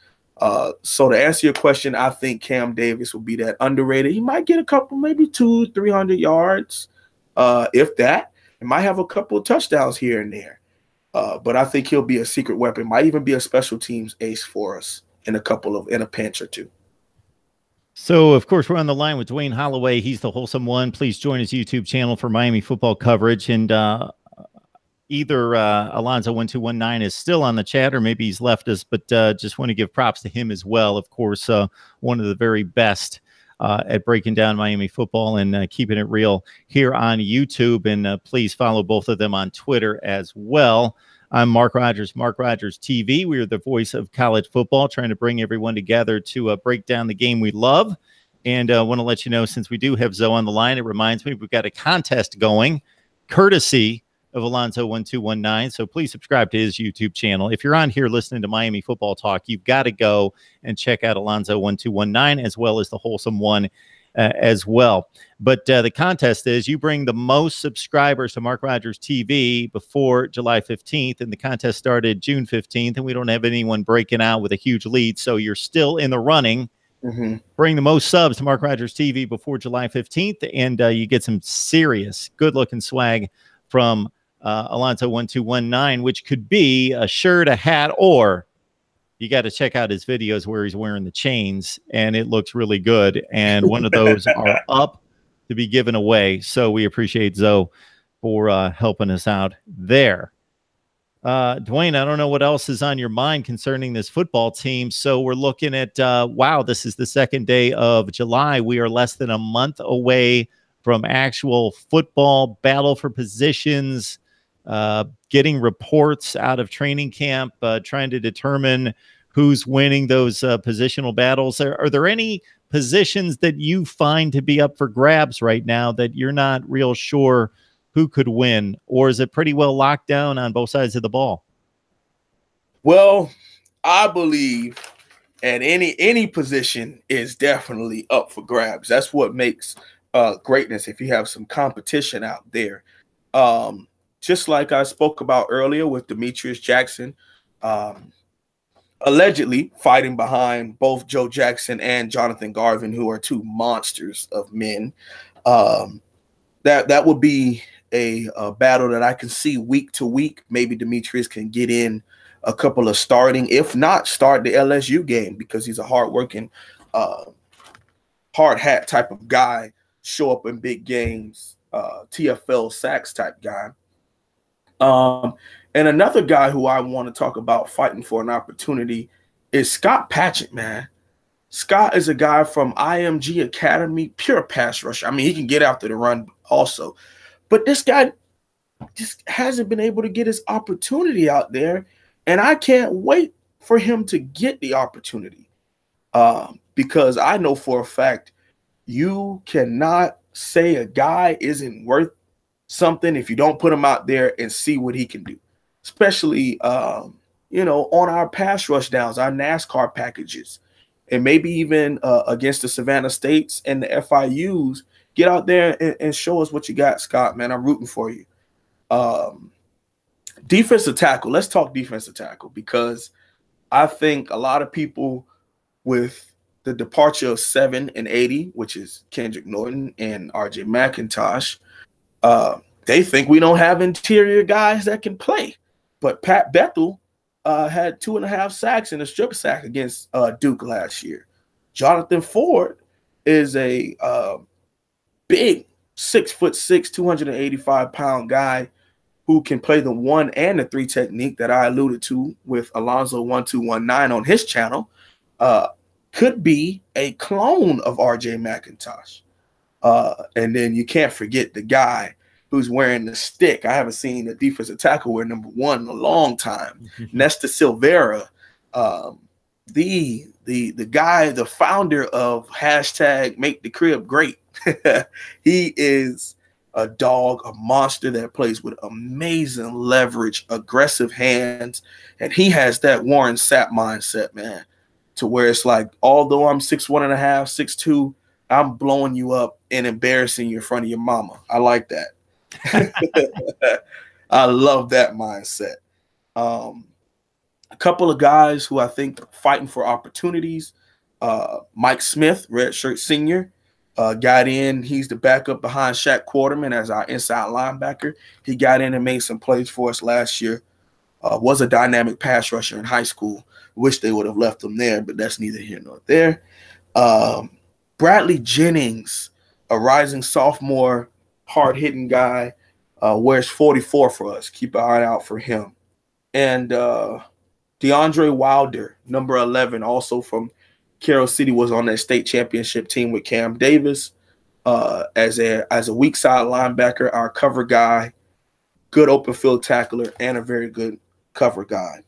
So to answer your question, I think Cam Davis will be that underrated. He might get a couple, maybe 200-300 yards, if that. He might have a couple of touchdowns here and there. But I think he'll be a secret weapon. Might even be a special teams ace for us in a pinch or two. So, of course, we're on the line with Dwayne Holloway. He's the Wholesome One. Please join his YouTube channel for Miami football coverage. And either Alonzo1219 is still on the chat, or maybe he's left us, but just want to give props to him as well. Of course, one of the very best at breaking down Miami football and keeping it real here on YouTube. And please follow both of them on Twitter as well. I'm Mark Rogers, MarkRogersTV. We are the voice of college football, trying to bring everyone together to break down the game we love. And I want to let you know, since we do have Zoe on the line, it reminds me we've got a contest going, courtesy of Alonzo1219. So please subscribe to his YouTube channel. If you're on here listening to Miami Football Talk, you've got to go and check out Alonzo1219, as well as the Wholesome One as well. But the contest is you bring the most subscribers to Mark Rogers TV before July 15th. And the contest started June 15th, and we don't have anyone breaking out with a huge lead. So you're still in the running. Mm-hmm. Bring the most subs to Mark Rogers TV before July 15th, and you get some serious good-looking swag from Alonzo1219, which could be a shirt, a hat, or you got to check out his videos where he's wearing the chains, and it looks really good. And one of those are up to be given away. So we appreciate Zoe for helping us out there. Dwayne, I don't know what else is on your mind concerning this football team. So we're looking at, wow, this is the second day of July. We are less than a month away from actual football, battle for positions, getting reports out of training camp, trying to determine who's winning those positional battles. Are there any positions that you find to be up for grabs right now that you're not real sure who could win, or is it pretty well locked down on both sides of the ball? Well, I believe and any position is definitely up for grabs. That's what makes greatness, if you have some competition out there. Just like I spoke about earlier with Demetrius Jackson, allegedly fighting behind both Joe Jackson and Jonathan Garvin, who are two monsters of men. That would be a battle that I can see week to week. Maybe Demetrius can get in a couple of starting, if not start the LSU game, because he's a hardworking, hard hat type of guy, show up in big games, TFL sacks type guy. And another guy who I want to talk about fighting for an opportunity is Scott Patchett, man. Scott is a guy from IMG Academy, pure pass rusher. I mean, he can get after the run also. But this guy just hasn't been able to get his opportunity out there. And I can't wait for him to get the opportunity, because I know for a fact you cannot say a guy isn't worth something if you don't put him out there and see what he can do, especially, on our pass rush downs, our NASCAR packages, and maybe even against the Savannah States and the FIUs. Get out there and show us what you got, Scott, man. I'm rooting for you. Defensive tackle. Let's talk defensive tackle, because I think a lot of people, with the departure of 7 and 80, which is Kendrick Norton and RJ McIntosh, they think we don't have interior guys that can play. But Pat Bethel had 2.5 sacks and a strip sack against Duke last year. Jonathan Ford is a big 6'6", 285-pound guy who can play the 1 and the 3 technique that I alluded to with Alonzo 1219 on his channel. Could be a clone of RJ McIntosh. And then you can't forget the guy who's wearing the stick. I haven't seen a defensive tackle wear number 1 in a long time. Nesta Silvera, the guy, the founder of hashtag Make the Crib Great. He is a dog, a monster that plays with amazing leverage, aggressive hands, and he has that Warren Sapp mindset, man, to where it's like, although I'm 6'1.5", 6'2", I'm blowing you up and embarrassing you in front of your mama. I like that. I love that mindset. A couple of guys who I think are fighting for opportunities. Mike Smith, redshirt senior, got in. He's the backup behind Shaq Quarterman as our inside linebacker. He got in and made some plays for us last year. Was a dynamic pass rusher in high school. Wish they would have left him there, but that's neither here nor there. Bradley Jennings, a rising sophomore, hard-hitting guy, wears 44 for us. Keep an eye out for him. And DeAndre Wilder, number 11, also from Carroll City, was on that state championship team with Cam Davis as a weak side linebacker, our cover guy, good open field tackler, and a very good cover guy.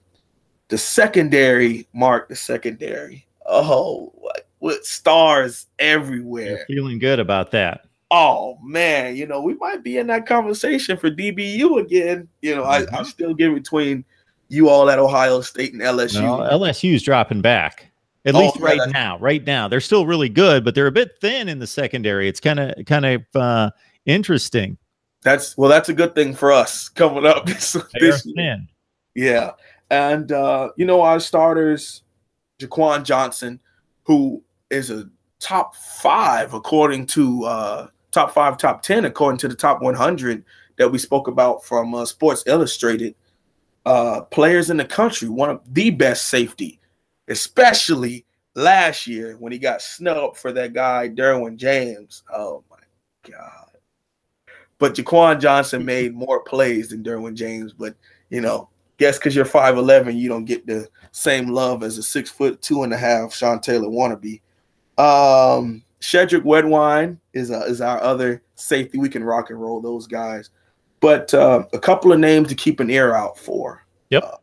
The secondary, Mark, the secondary. Oh, with stars everywhere. You're feeling good about that. Oh, man, we might be in that conversation for DBU again. I still get between you all at Ohio State and LSU. No, LSU's dropping back. At least right now. Right now. They're still really good, but they're a bit thin in the secondary. It's kind of interesting. That's a good thing for us coming up this year. Yeah. And, our starters, Jaquan Johnson, who is a top 5 according to top 5, top 10, according to the top 100 that we spoke about from Sports Illustrated. Players in the country, one of the best safety, especially last year when he got snubbed for that guy, Derwin James. Oh, my God. But Jaquan Johnson made more plays than Derwin James. But, guess because you're 5'11", you don't get the same love as a 6'2.5" Sean Taylor wannabe. Shedrick Wedwine is our other safety. We can rock and roll those guys. But a couple of names to keep an ear out for. Yep.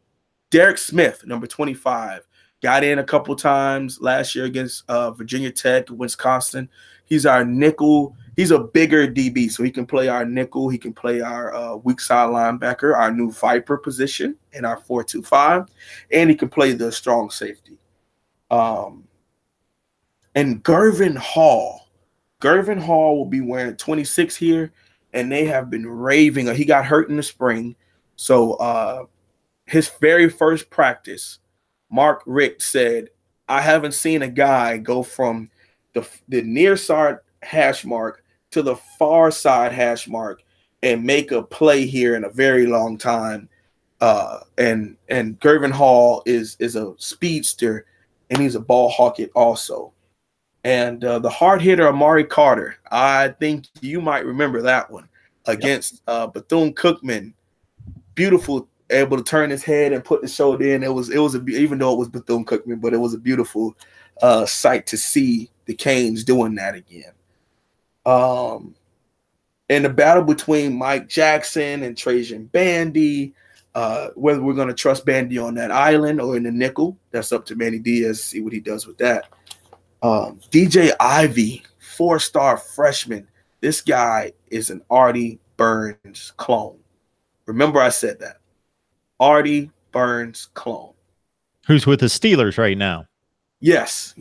Derek Smith, number 25, got in a couple times last year against Virginia Tech, Wisconsin. He's our nickel. He's a bigger DB, so he can play our nickel. He can play our weak side linebacker, our new Viper position in our 4-2-5, and he can play the strong safety. And Gervin Hall will be wearing 26 here, and they have been raving. He got hurt in the spring, so his very first practice, Mark Richt said, I haven't seen a guy go from the near side hash mark to the far side hash mark and make a play here in a very long time. And Gervin Hall is a speedster, and he's a ball hawker also. And the hard hitter, Amari Carter, I think you might remember that one against Bethune-Cookman. Beautiful, able to turn his head and put the shoulder in. It was even though it was Bethune-Cookman, but it was a beautiful sight to see the Canes doing that again. In the battle between Mike Jackson and Trajan Bandy, whether we're going to trust Bandy on that island or in the nickel, that's up to Manny Diaz, see what he does with that. DJ Ivy, 4-star freshman. This guy is an Artie Burns clone. Remember I said that. Artie Burns clone. Who's with the Steelers right now. Yes.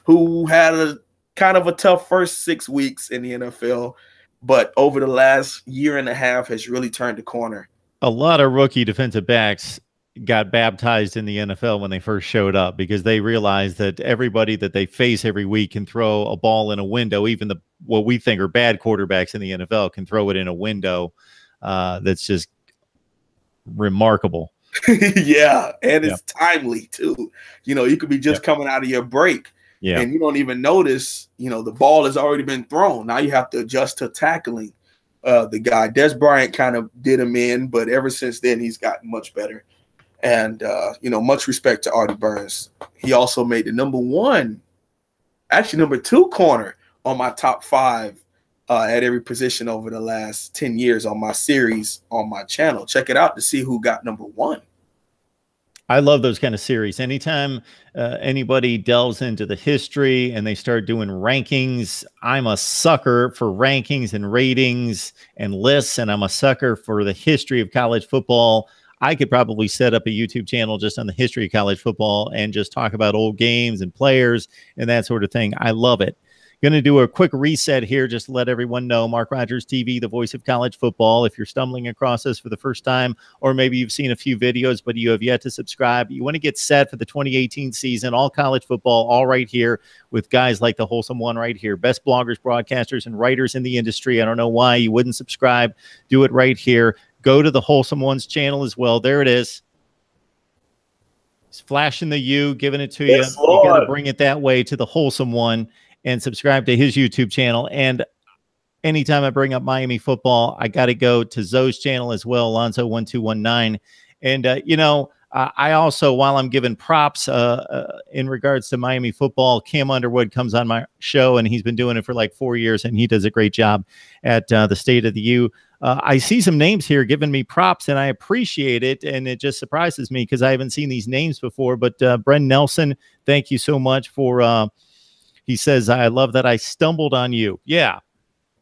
Who had a kind of a tough first 6 weeks in the NFL, but over the last year and a half has really turned the corner. A lot of rookie defensive backs got baptized in the NFL when they first showed up because they realized that everybody that they face every week can throw a ball in a window. Even what we think are bad quarterbacks in the NFL can throw it in a window. That's just remarkable. Yeah, and it's timely too. You could be just coming out of your break, and you don't even notice. The ball has already been thrown. Now you have to adjust to tackling the guy. Des Bryant kind of did him in, but ever since then he's gotten much better. And much respect to Artie Burns. He also made the number 2 corner on my top 5 at every position over the last 10 years on my series on my channel. Check it out to see who got number 1. I love those kind of series. Anytime anybody delves into the history and they start doing rankings, I'm a sucker for rankings and ratings and lists, and I'm a sucker for the history of college football. I could probably set up a YouTube channel just on the history of college football and just talk about old games and players and that sort of thing. I love it. Going to do a quick reset here just to let everyone know. Mark Rogers TV, the voice of college football. If you're stumbling across us for the first time, or maybe you've seen a few videos, but you have yet to subscribe, you want to get set for the 2018 season, all college football, all right here with guys like the Wholesome One right here. Best bloggers, broadcasters, and writers in the industry. I don't know why you wouldn't subscribe. Do it right here. Go to the Wholesome One's channel as well. There it is. He's flashing the U, giving it to you. You got to bring it that way to the Wholesome One and subscribe to his YouTube channel. And anytime I bring up Miami football, I got to go to Zoe's channel as well, Alonzo1219. And, I also, while I'm giving props in regards to Miami football, Cam Underwood comes on my show, and he's been doing it for like 4 years, and he does a great job at the State of the U. I see some names here giving me props, and I appreciate it, and it just surprises me because I haven't seen these names before. But Bren Nelson, thank you so much for he says, I love that I stumbled on you. Yeah.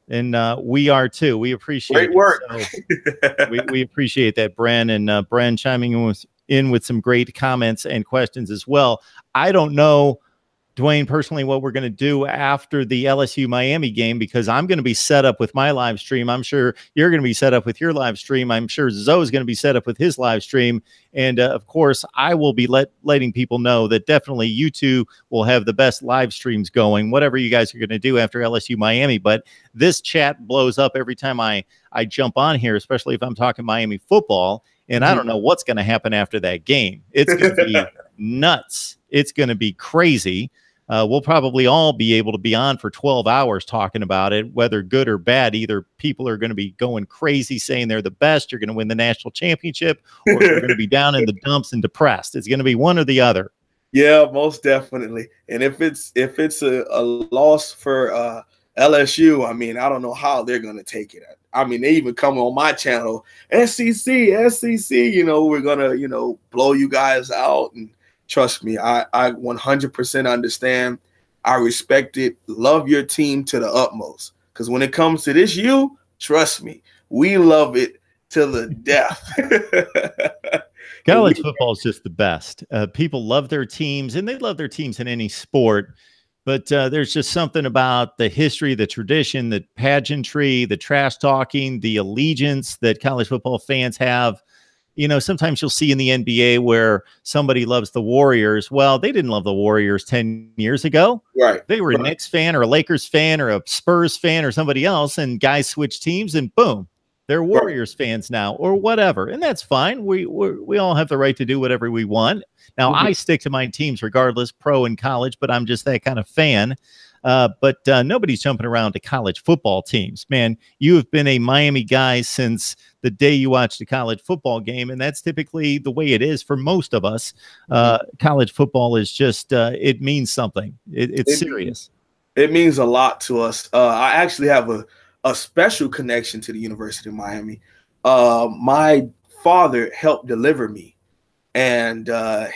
And we are too. We appreciate great work. So we appreciate that, Bren. And Bren chiming in with some great comments and questions as well. I don't know, Dwayne, personally, what we're going to do after the LSU Miami game, because I'm going to be set up with my live stream. I'm sure you're going to be set up with your live stream. I'm sure Zoe's going to be set up with his live stream. And of course, I will be letting people know that definitely you two will have the best live streams going, whatever you guys are going to do after LSU Miami. But this chat blows up every time I jump on here, especially if I'm talking Miami football. And I don't know what's going to happen after that game. It's going to be nuts. It's going to be crazy. We'll probably all be able to be on for 12 hours talking about it, whether good or bad. Either people are going to be going crazy saying they're the best, you're going to win the national championship, or you're going to be down in the dumps and depressed. It's going to be one or the other. Yeah, most definitely. And if it's a loss for LSU, I mean, I don't know how they're going to take it. I mean, they even come on my channel, SEC, we're going to, blow you guys out and Trust me, I 100% understand. I respect it. Love your team to the utmost. Because when it comes to this U, trust me, we love it to the death. College football is just the best. People love their teams, and they love their teams in any sport. But there's just something about the history, the tradition, the pageantry, the trash talking, the allegiance that college football fans have. You know, sometimes you'll see in the NBA where somebody loves the Warriors. Well, they didn't love the Warriors 10 years ago. Right. They were a Knicks fan or a Lakers fan or a Spurs fan or somebody else, and guys switch teams, and boom, they're Warriors fans now or whatever. And that's fine. We all have the right to do whatever we want. Now, I stick to my teams regardless, pro and college, but I'm just that kind of fan. But nobody's jumping around to college football teams. Man, you have been a Miami guy since the day you watched a college football game, and that's typically the way it is for most of us. College football is just, it means something. It's serious. It means a lot to us. I actually have a special connection to the University of Miami. My father helped deliver me. And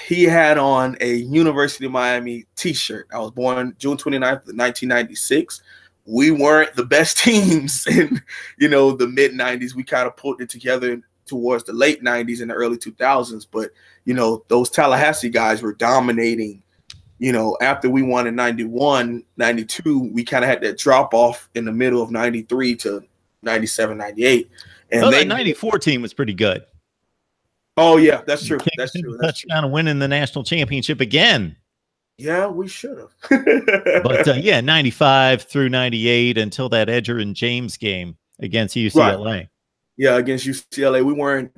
he had on a University of Miami t-shirt. I was born June 29th, 1996. We weren't the best teams in, the mid-90s. We kind of pulled it together towards the late 90s and the early 2000s. But, those Tallahassee guys were dominating. After we won in 91, 92, we kind of had that drop-off in the middle of 93 to 97, 98. And that 94 team was pretty good. Oh, yeah, that's true. That's true. Touchdown and winning the national championship again. Yeah, we should have. But, 95 through 98 until that Edger and James game against UCLA. Right. Yeah, against UCLA. We weren't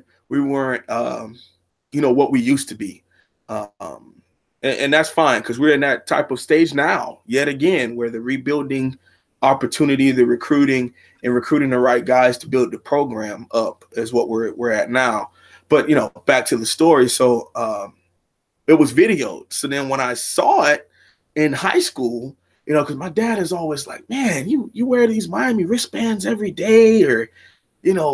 what we used to be. And that's fine because we're in that type of stage now, yet again, where the rebuilding opportunity, the recruiting the right guys to build the program up is what we're at now. But, back to the story. So it was videoed. So then when I saw it in high school, because my dad is always like, man, you wear these Miami wristbands every day or,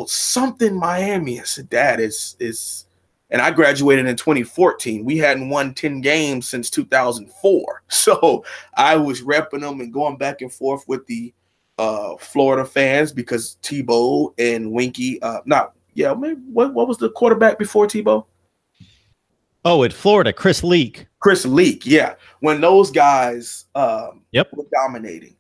something Miami. I said, Dad, it's and I graduated in 2014. We hadn't won 10 games since 2004. So I was repping them and going back and forth with the Florida fans because Tebow and Winky, what was the quarterback before Tebow? Oh, at Florida, Chris Leak. Chris Leak, yeah. When those guys were dominating.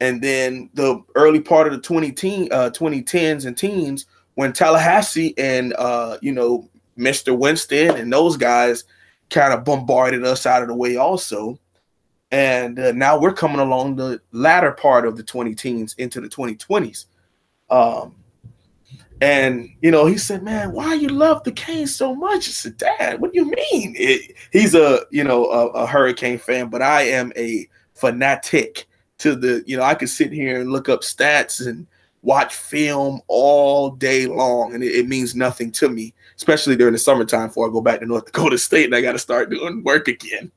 And then the early part of the 2010s and teens when Tallahassee and, Mr. Winston and those guys kind of bombarded us out of the way also. And now we're coming along the latter part of the 2010s into the 2020s. And, he said, man, why you love the Canes so much? I said, Dad, what do you mean? He's a Hurricane fan, but I am a fanatic to the, I could sit here and look up stats and watch film all day long. And it means nothing to me, especially during the summertime before I go back to North Dakota State and I got to start doing work again.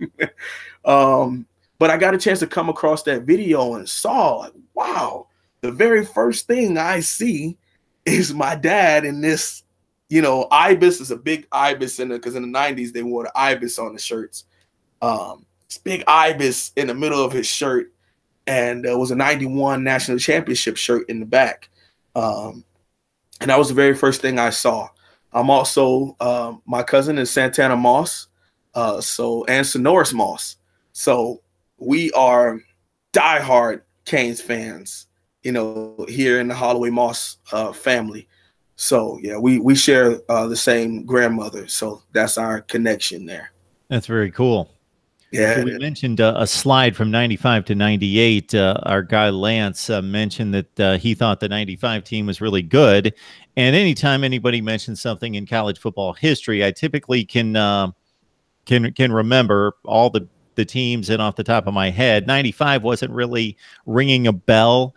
But I got a chance to come across that video and saw, like, wow, the very first thing I see is my dad in this, ibis is a big ibis because in the 90s they wore the ibis on the shirts. This big ibis in the middle of his shirt, and it was a 91 national championship shirt in the back. And that was the very first thing I saw. I'm also my cousin is Santana Moss, and Sonoris Moss. So we are diehard Canes fans. Here in the Holloway Moss family. So, yeah, we share the same grandmother. So that's our connection there. That's very cool. Yeah. So we mentioned a slide from 95 to 98. Our guy Lance mentioned that he thought the 95 team was really good. And anytime anybody mentions something in college football history, I typically can remember all the teams, and off the top of my head, 95 wasn't really ringing a bell.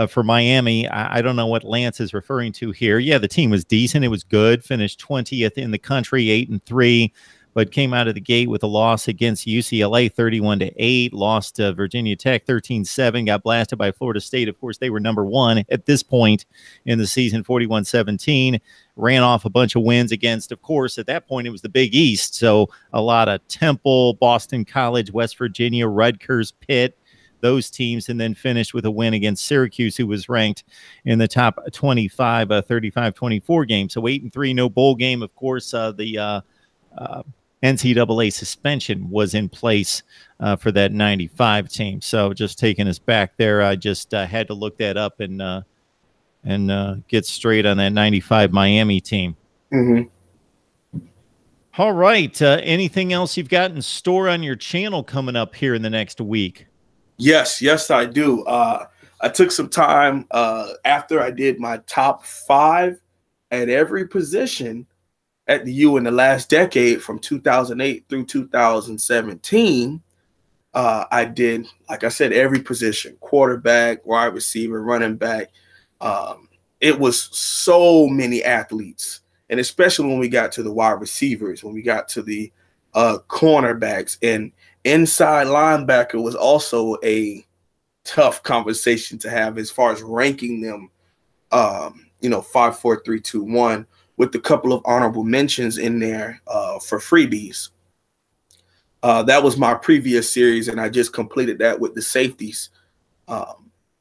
For Miami, I don't know what Lance is referring to here. Yeah, the team was decent. It was good. Finished 20th in the country, 8-3. but came out of the gate with a loss against UCLA 31-8, lost to Virginia Tech 13-7, got blasted by Florida State. Of course, they were number one at this point in the season, 41-17, ran off a bunch of wins against, of course, at that point, it was the Big East. So a lot of Temple, Boston College, West Virginia, Rutgers, Pitt, those teams, and then finished with a win against Syracuse, who was ranked in the top 25, 35-24 game. So 8-3, no bowl game. Of course, the NCAA suspension was in place for that 95 team. So just taking us back there, I just had to look that up and get straight on that 95 Miami team. Mm-hmm. All right. Anything else you've got in store on your channel coming up here in the next week? Yes, I do. I took some time after I did my top 5 at every position at the U in the last decade from 2008 through 2017. I did, like I said, every position: quarterback, wide receiver, running back. It was so many athletes, and especially when we got to the wide receivers, when we got to the cornerbacks, and inside linebacker was also a tough conversation to have as far as ranking them, 5, 4, 3, 2, 1, with a couple of honorable mentions in there for freebies. That was my previous series, and I just completed that with the safeties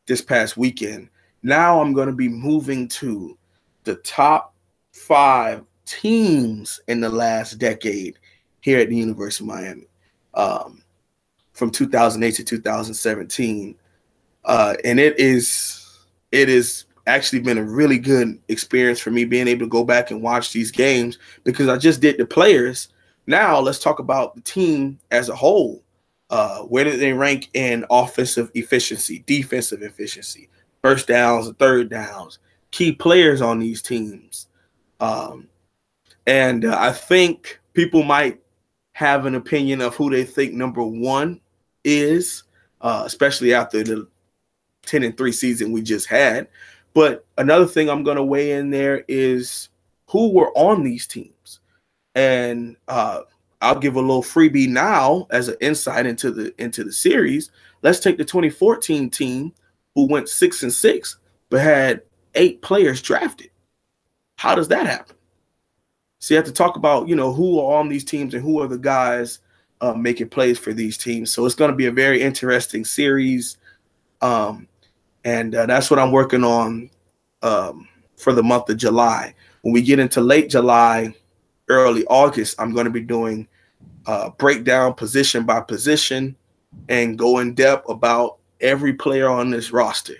this past weekend. Now I'm going to be moving to the top 5 teams in the last decade here at the University of Miami, from 2008 to 2017. And it is actually been a really good experience for me being able to go back and watch these games, because I just did the players. Now let's talk about the team as a whole. Where did they rank in offensive efficiency, defensive efficiency, first downs and third downs, key players on these teams? And I think people might have an opinion of who they think number 1 is, especially after the 10-3 season we just had. But another thing I'm going to weigh in there is who were on these teams. And I'll give a little freebie now as an insight into the series. Let's take the 2014 team, who went 6-6, but had 8 players drafted. How does that happen? So you have to talk about, who are on these teams and who are the guys making plays for these teams. So it's going to be a very interesting series. And that's what I'm working on for the month of July. When we get into late July, early August, I'm going to be doing breakdown position by position and go in depth about every player on this roster.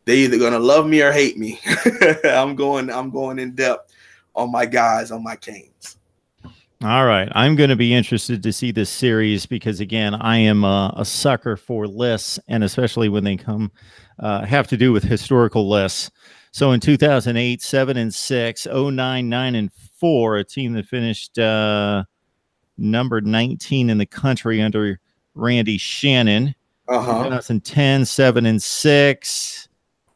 They're either going to love me or hate me. I'm going in depth on my guys, on my Canes. All right. I'm going to be interested to see this series because, again, I am a sucker for lists, and especially when they have to do with historical lists. So in 2008, 7-6, 09, 9-4, a team that finished number 19 in the country under Randy Shannon. 2010, 7-6.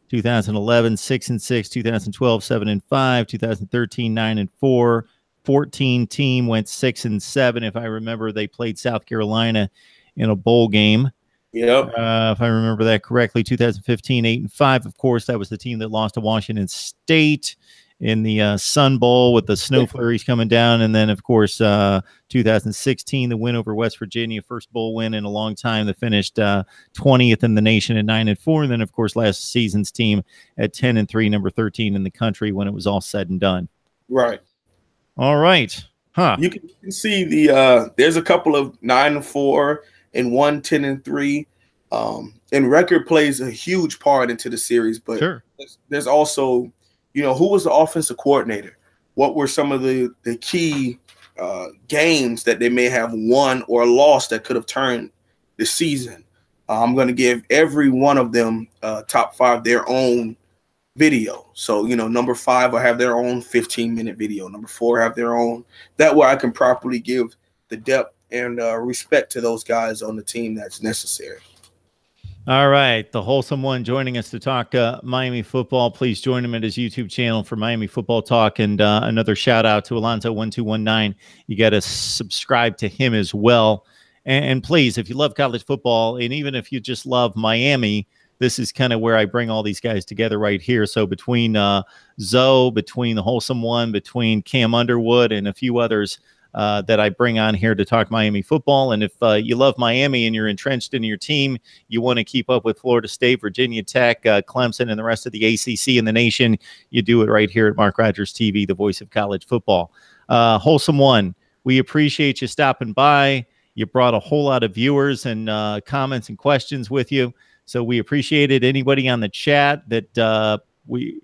2011, 6-6. 2012, 7-5. 2013, 9-4. 14 team went 6-7. If I remember, they played South Carolina in a bowl game. Yep. If I remember that correctly, 2015, 8-5. Of course, that was the team that lost to Washington State in the Sun Bowl with the snow flurries coming down. And then, of course, 2016, the win over West Virginia, first bowl win in a long time, that finished 20th in the nation at 9-4. And then, of course, last season's team at 10-3, number 13 in the country when it was all said and done. Right. All right. Huh. You can see there's a couple of 9-4 and 1 10-3. And record plays a huge part into the series, but sure, there's also, who was the offensive coordinator? What were some of the key games that they may have won or lost that could have turned the season? I'm going to give every one of them top 5 their own video. So, number 5 will have their own 15-minute video. Number 4 have their own. That way I can properly give the depth and respect to those guys on the team that's necessary. All right, the wholesome one joining us to talk Miami football. Please join him at his YouTube channel for Miami Football Talk. And another shout out to Alonzo1219. You got to subscribe to him as well. And please, if you love college football, and even if you just love Miami, this is kind of where I bring all these guys together right here. So between Zoe, between the wholesome one, between Cam Underwood, and a few others that I bring on here to talk Miami football. And if you love Miami and you're entrenched in your team, you want to keep up with Florida State, Virginia Tech, Clemson, and the rest of the ACC in the nation, you do it right here at Mark Rogers TV, the voice of college football. Wholesome one, we appreciate you stopping by. You brought a whole lot of viewers and comments and questions with you. So we appreciate it. Anybody on the chat that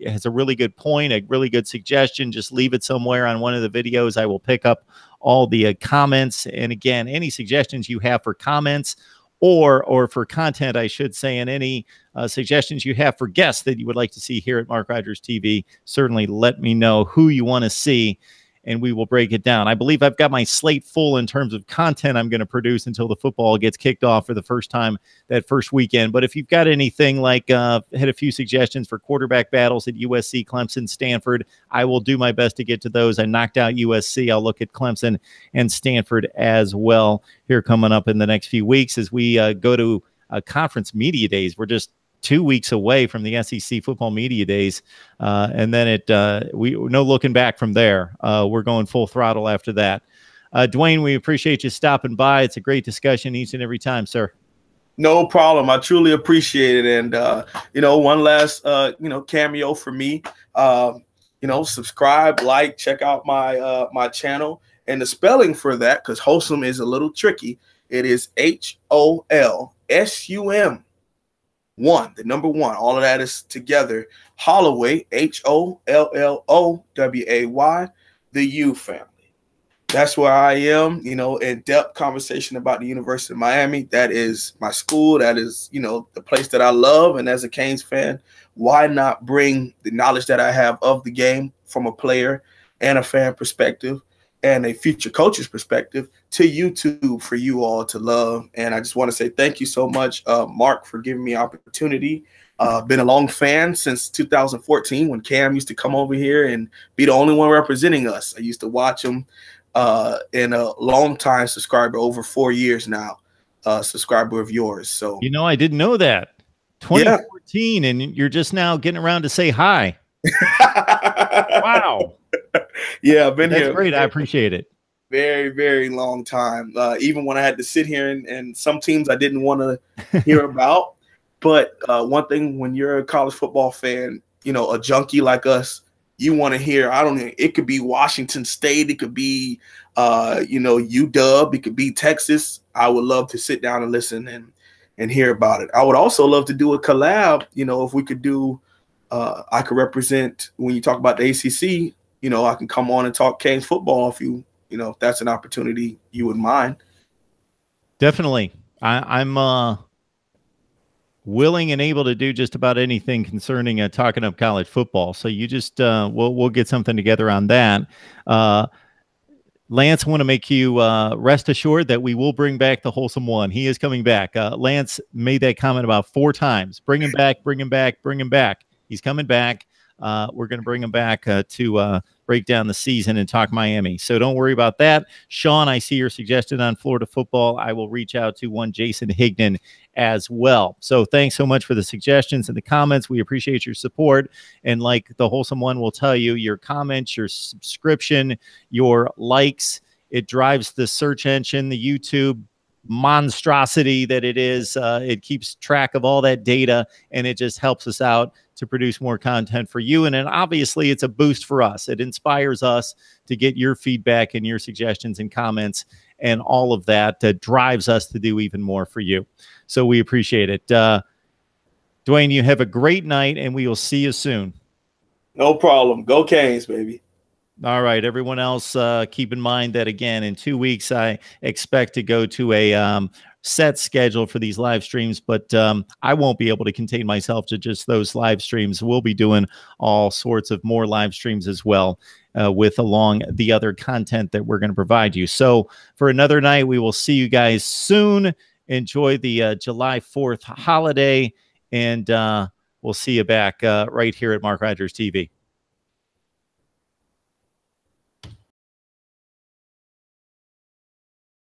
has a really good point, a really good suggestion, just leave it somewhere on one of the videos. I will pick up all the comments. And again, any suggestions you have for comments or for content, I should say, and any suggestions you have for guests that you would like to see here at Mark Rogers TV, certainly let me know who you want to see, and we will break it down. I believe I've got my slate full in terms of content I'm going to produce until the football gets kicked off for the first time that first weekend. But if you've got anything like had a few suggestions for quarterback battles at USC, Clemson, Stanford, I will do my best to get to those. I knocked out USC. I'll look at Clemson and Stanford as well here coming up in the next few weeks as we go to conference media days. We're just 2 weeks away from the SEC football media days. And then we no looking back from there. We're going full throttle after that. Dwayne, we appreciate you stopping by. It's a great discussion each and every time, sir. No problem. I truly appreciate it. And, one last, cameo for me, subscribe, like, check out my channel, and the spelling for that, because wholesome is a little tricky. It is HOLSUM. 1, the number 1, all of that is together. Holloway, HOLLOWAY, the U family. That's where I am, in-depth conversation about the University of Miami. That is my school. That is, the place that I love. And as a Canes fan, why not bring the knowledge that I have of the game from a player and a fan perspective and a future coach's perspective to YouTube for you all to love. And I just want to say thank you so much, Mark, for giving me opportunity. Been a long fan since 2014 when Cam used to come over here and be the only one representing us. I used to watch him, and a long time subscriber, over 4 years now, subscriber of yours. So, I didn't know that. 2014, yeah. And you're just now getting around to say hi. Wow. Yeah, I've been That's here. Great. I appreciate it. Very, very long time. Even when I had to sit here and some teams I didn't want to hear about. But one thing, when you're a college football fan, a junkie like us, you want to hear, it could be Washington State. It could be, UW. It could be Texas. I would love to sit down and listen and hear about it. I would also love to do a collab, if we could do, I could represent, when you talk about the ACC, I can come on and talk Canes football if if that's an opportunity you would mind. Definitely. I'm willing and able to do just about anything concerning talking of college football. So you just we'll get something together on that. Lance, I want to make you rest assured that we will bring back the wholesome one. He is coming back. Lance made that comment about 4 times. Bring him back, bring him back, bring him back. He's coming back. We're going to bring him back to break down the season and talk Miami. So don't worry about that. Sean, I see your suggestion on Florida football. I will reach out to one Jason Higdon as well. So thanks so much for the suggestions and the comments. We appreciate your support. And like the wholesome one will tell you, your comments, your subscription, your likes, it drives the search engine, the YouTube monstrosity that it is. It keeps track of all that data, and it just helps us out to produce more content for you. And then obviously it's a boost for us. It inspires us to get your feedback and your suggestions and comments, and all of that drives us to do even more for you. So we appreciate it. Dwayne, you have a great night, and we will see you soon. No problem. Go Canes, baby. All right, everyone else, keep in mind that, again, in 2 weeks, I expect to go to a set schedule for these live streams, but I won't be able to contain myself to just those live streams. We'll be doing all sorts of more live streams as well, with along the other content that we're going to provide you. So for another night, we will see you guys soon. Enjoy the July 4th holiday, and we'll see you back right here at Mark Rogers TV.